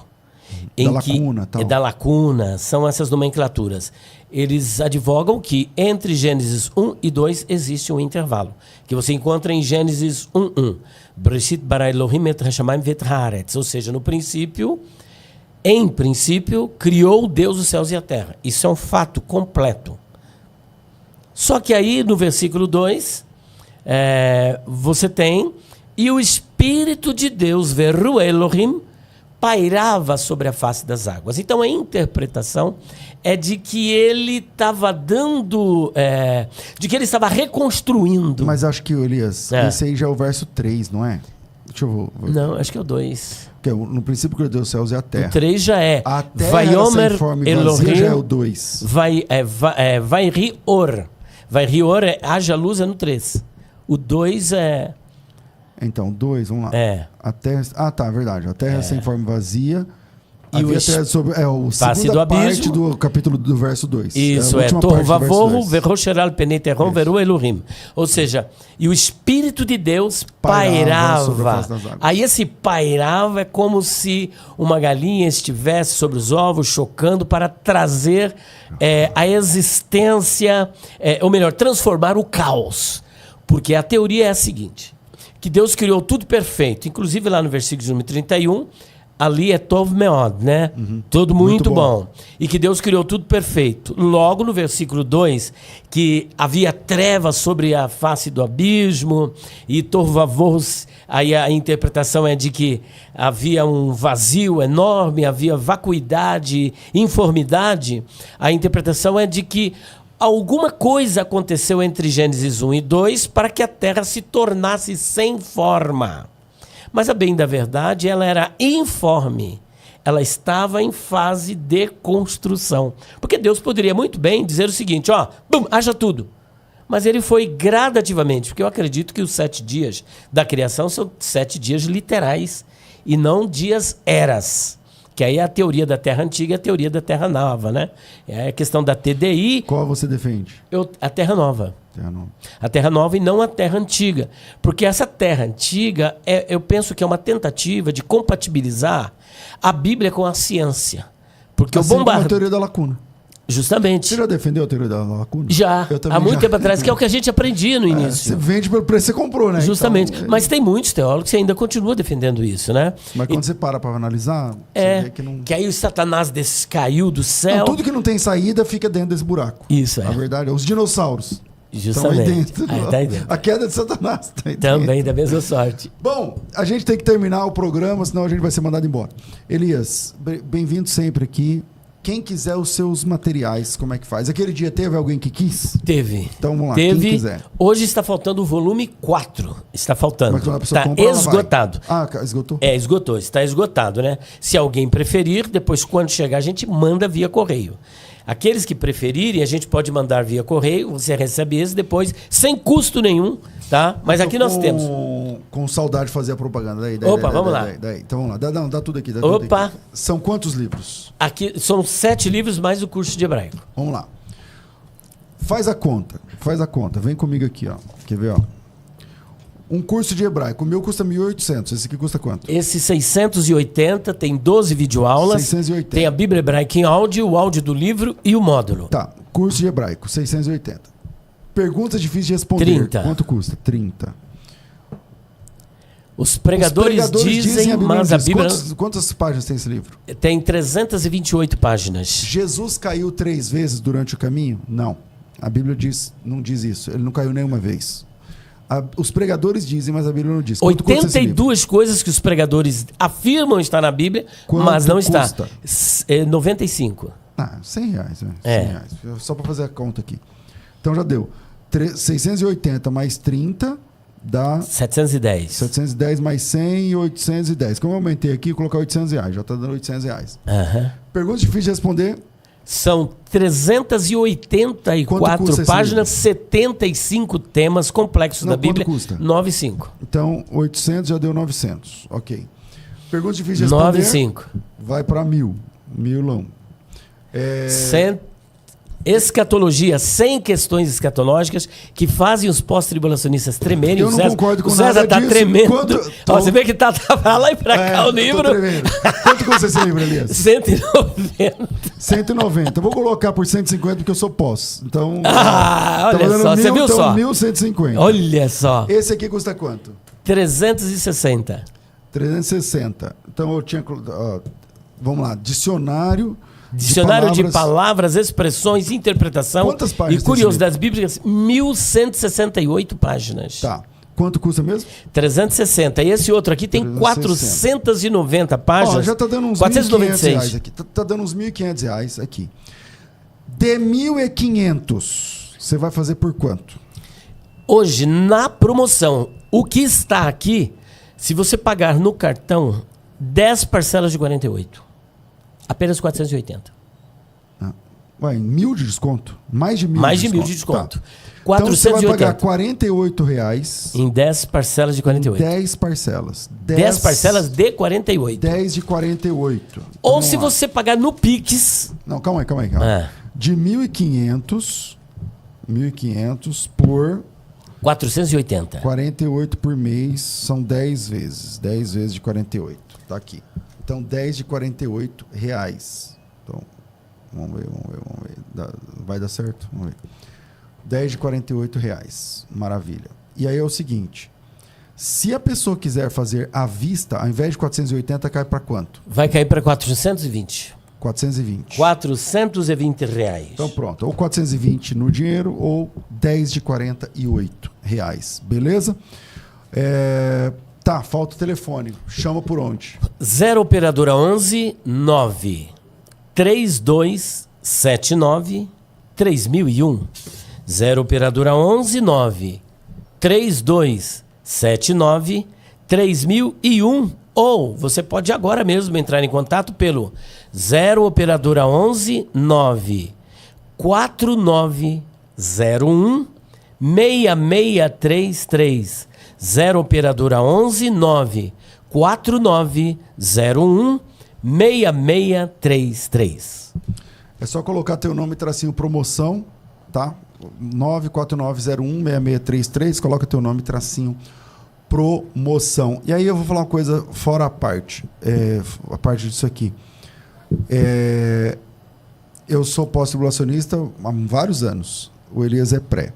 Da lacuna, são essas nomenclaturas. Eles advogam que entre Gênesis 1 e 2 existe um intervalo, que você encontra em Gênesis 1:1. Breshit bara Elohim et hashamayim vet haaretz, ou seja, em princípio, criou Deus os céus e a terra. Isso é um fato completo. Só que aí, no versículo 2, você tem, e o Espírito de Deus, veru Elohim, pairava sobre a face das águas. Então a interpretação é de que ele estava de que ele estava reconstruindo. Mas acho que, Elias, esse aí já é o verso 3, não é? Deixa eu ver. Não, acho que é o 2. No princípio criou Deus os céus e a terra. O 3 já é. A terra Vaiomer sem forma e Elohim, vazia já é o 2. Vai rior. Vai rior haja luz é no 3. O 2 é... Então, 2, vamos lá. A terra... tá, verdade. A terra sem forma e vazia. E havia sobre... a segunda parte do capítulo do verso 2. Isso, Torvavohu verrocheral peneteron veru Elohim. Ou seja, e o Espírito de Deus pairava. Aí esse pairava é como se uma galinha estivesse sobre os ovos chocando para trazer a existência, ou melhor, transformar o caos. Porque a teoria é a seguinte, que Deus criou tudo perfeito, inclusive lá no versículo número 31, ali é Tov Meod, né? Tudo muito bom. E que Deus criou tudo perfeito. Logo no versículo 2, que havia trevas sobre a face do abismo, e Torvavos, aí a interpretação é de que havia um vazio enorme, havia vacuidade, informidade. A interpretação é de que alguma coisa aconteceu entre Gênesis 1 e 2 para que a terra se tornasse sem forma. Mas, a bem da verdade, ela era informe. Ela estava em fase de construção. Porque Deus poderia muito bem dizer o seguinte, haja tudo. Mas ele foi gradativamente, porque eu acredito que os 7 dias da criação são 7 dias literais e não dias eras. Que aí é a teoria da Terra Antiga e a teoria da Terra Nova, né? É a questão da TDI. Qual você defende? A Terra Nova. A Terra Nova e não a Terra Antiga. Porque essa Terra Antiga, eu penso que é uma tentativa de compatibilizar a Bíblia com a ciência. Porque assim, o bombardeio... a teoria da lacuna. Justamente. Você já defendeu a teoria da lacuna? Já, há muito tempo atrás, que é o que a gente aprendia no início. Você vende pelo preço que você comprou, né? Justamente. Então, mas tem muitos teólogos que ainda continuam defendendo isso, né? Mas quando você para analisar, você vê que não... Que aí o Satanás caiu do céu. Não, tudo que não tem saída fica dentro desse buraco. Isso, A verdade é os dinossauros. Justamente. Estão aí dentro. A queda de Satanás está aí também dentro. da mesma sorte. Bom, a gente tem que terminar o programa, senão a gente vai ser mandado embora. Elias, bem-vindo sempre aqui. Quem quiser os seus materiais, como é que faz? Aquele dia teve alguém que quis? Teve. Então vamos lá, quem quiser. Hoje está faltando o volume 4. Está faltando. Está esgotado. Esgotou? Esgotou. Está esgotado, né? Se alguém preferir, depois quando chegar a gente manda via correio. Aqueles que preferirem, a gente pode mandar via correio, você recebe esse depois, sem custo nenhum, tá? Mas aqui nós temos. Com saudade de fazer a propaganda. Vamos lá. Então vamos lá. Dá tudo aqui. Opa! Tudo aqui. São quantos livros? Aqui são 7 livros mais o curso de hebraico. Vamos lá. Faz a conta. Vem comigo aqui, ó. Quer ver, ó? Um curso de hebraico. O meu custa 1.800. Esse aqui custa quanto? Esse 680, tem 12 videoaulas. 680. Tem a Bíblia Hebraica em áudio, o áudio do livro e o módulo. Tá. Curso de hebraico, 680. Perguntas difíceis de responder. 30. Quanto custa? 30. Os pregadores dizem, mas a Bíblia... Quantas páginas tem esse livro? Tem 328 páginas. Jesus caiu 3 vezes durante o caminho? Não. A Bíblia não diz isso. Ele não caiu nenhuma vez. Os pregadores dizem, mas a Bíblia não diz. 82 coisas que os pregadores afirmam estar na Bíblia, mas não está. 95. Ah, R$100. Né? R$100. Só para fazer a conta aqui. Então já deu. 680 mais 30... dá 710. 710 mais 100 e 810. Como eu aumentei aqui, vou colocar R$800. Já está dando R$800. Perguntas difíceis de responder. São 384 páginas, 75 temas complexos da Bíblia. Quanto custa? 9,5. Então, 800 já deu 900. Ok. Perguntas difíceis de responder. 9,5. Vai para 1.000. 1.000. Escatologia, 100 questões escatológicas que fazem os pós-tribulacionistas tremerem. Eu não concordo com nada César tá disso. tremendo. Você vê que tá pra lá e pra cá o livro. Tô tremendo. Quanto custa esse livro, Elias? 190. 190. Eu vou colocar por 150 porque eu sou pós. Então, olha só, você viu só? 1.150. Olha só. Esse aqui custa quanto? 360. 360. Então eu tinha... vamos lá. Dicionário de palavras, expressões, interpretação. Quantas páginas e curiosidades bíblicas, 1.168 páginas. Tá. Quanto custa mesmo? 360. E esse outro aqui tem 360. 490 páginas. Já está dando uns R$1.500 aqui. Tá dando uns R$1.500 aqui. De 1.500, você vai fazer por quanto? Hoje, na promoção, o que está aqui, se você pagar no cartão, 10 parcelas de 48. Apenas 480. Ué, 1.000 de desconto? Mais de 1.000 Mais de 1.000 de desconto. Tá. 480. Então você vai pagar R$48 em 10 parcelas de 48. 10 parcelas. 10 parcelas de 48. 10 de 48. Ou se você pagar no Pix... Não, calma aí. De 1.500 por... 480. 48 por mês são 10 vezes. 10 vezes de 48. Tá aqui. Então, 10 de R$48. Então, vamos ver. Vai dar certo? Vamos ver. 10 de R$48. Maravilha. E aí é o seguinte. Se a pessoa quiser fazer à vista, ao invés de 480, cai para quanto? Vai cair para 420. 420. R$420. Então pronto. Ou 420 no dinheiro ou 10 de R$48. Beleza? Tá, falta o telefone. Chama por onde? 0 operadora 11 9 3279 3001. 0 operadora 11 9 3279 3001. Ou você pode agora mesmo entrar em contato pelo 0 operadora 11 9 4901 6633. 0 operadora 11 9 4901 6633. É só colocar teu nome, tracinho promoção, tá? 949016633, coloca teu nome, tracinho promoção. E aí eu vou falar uma coisa fora a parte disso aqui. Eu sou pós-tribulacionista há vários anos. O Elias é pré.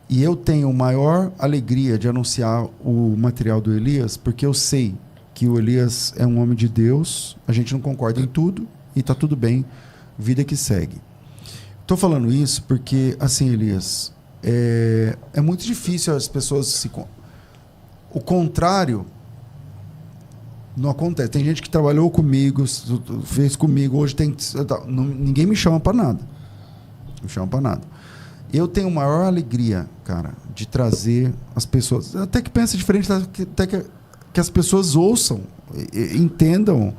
E eu tenho maior alegria de anunciar o material do Elias, porque eu sei que o Elias é um homem de Deus, a gente não concorda em tudo, e está tudo bem, vida que segue. Estou falando isso porque, assim, Elias, é muito difícil as pessoas se... O contrário não acontece. Tem gente que trabalhou comigo, fez comigo, hoje tem... ninguém me chama para nada. Não me chama para nada. Eu tenho maior alegria, cara, de trazer as pessoas, até que pensem diferente, até que as pessoas ouçam, entendam,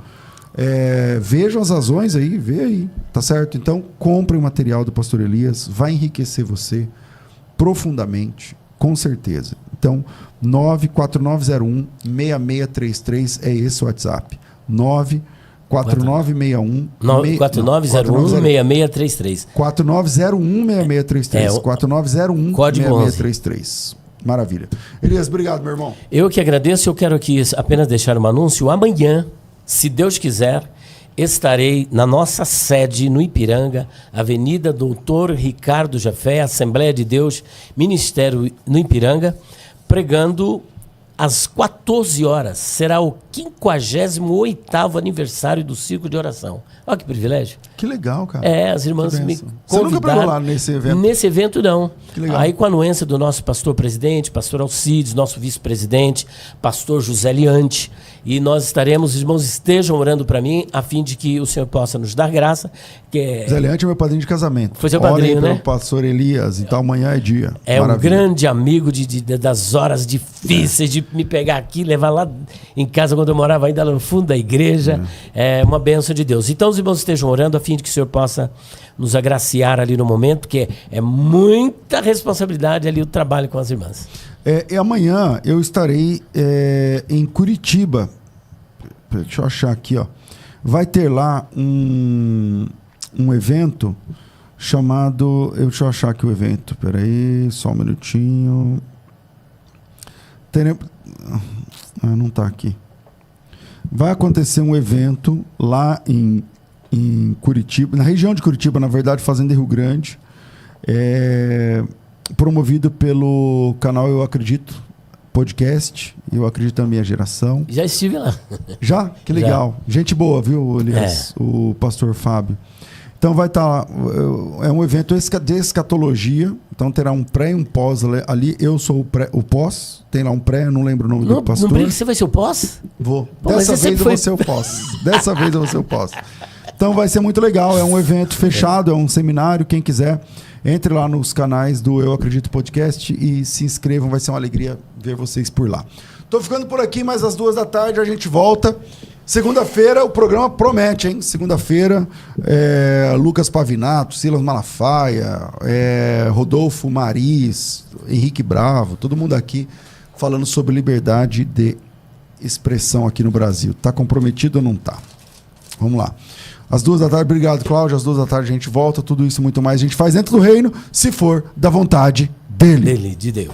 vejam as razões aí, vê aí, tá certo? Então, compre o material do Pastor Elias, vai enriquecer você profundamente, com certeza. Então, 94901-6633 é esse o WhatsApp. 94961 4901-6633. 4901-6633. 4901 código 6633. Maravilha. Elias, obrigado, meu irmão. Eu que agradeço. Eu quero aqui apenas deixar um anúncio. Amanhã, se Deus quiser, estarei na nossa sede no Ipiranga, Avenida Doutor Ricardo Jafé, Assembleia de Deus, Ministério no Ipiranga, pregando às 14 horas. Será o 58º aniversário do Círculo de Oração. Olha que privilégio. Que legal, cara. As irmãs me convidaram. Você nunca pregou lá nesse evento? Nesse evento, não. Que legal. Aí, com a anuência do nosso pastor-presidente, pastor Alcides, nosso vice-presidente, pastor José Liante, e nós estaremos, os irmãos estejam orando para mim, a fim de que o Senhor possa nos dar graça. Zé Liante é meu padrinho de casamento. Foi seu padrinho, né? Pelo pastor Elias, então amanhã é dia. É Maravilha. um grande amigo das horas difíceis de me pegar aqui, levar lá em casa quando eu morava ainda lá no fundo da igreja. É uma bênção de Deus. Então os irmãos estejam orando a fim de que o Senhor possa nos agraciar ali no momento, porque é muita responsabilidade ali o trabalho com as irmãs. E amanhã eu estarei em Curitiba. Deixa eu achar aqui, ó. Vai ter lá um evento chamado... Deixa eu achar aqui o evento. Peraí, só um minutinho. Não está aqui. Vai acontecer um evento lá em Curitiba, na região de Curitiba, na verdade, Fazenda Rio Grande, promovido pelo canal Eu Acredito Podcast, Eu Acredito na Minha Geração. Já estive lá. Já? Que legal. Já. Gente boa, viu, Elias? O pastor Fábio. Então vai estar... é um evento de escatologia, então terá um pré e um pós ali. Eu sou o pós, tem lá um pré, não lembro o nome do pastor. Não brinca que você vai ser o pós? Vou. Pô, Dessa vez eu vou ser o pós. Dessa vez eu vou ser o pós. Então vai ser muito legal, é um evento fechado, é um seminário, quem quiser, entre lá nos canais do Eu Acredito Podcast e se inscrevam, vai ser uma alegria ver vocês por lá. Tô ficando por aqui, mas às 14h a gente volta. Segunda-feira o programa promete, hein? Segunda-feira, Lucas Pavinato, Silas Malafaia, Rodolfo Maris, Henrique Bravo, todo mundo aqui falando sobre liberdade de expressão aqui no Brasil. Tá comprometido ou não tá? Vamos lá. Às 14h, obrigado, Cláudio. Às 14h a gente volta, tudo isso e muito mais a gente faz dentro do reino, se for da vontade dele. De Deus.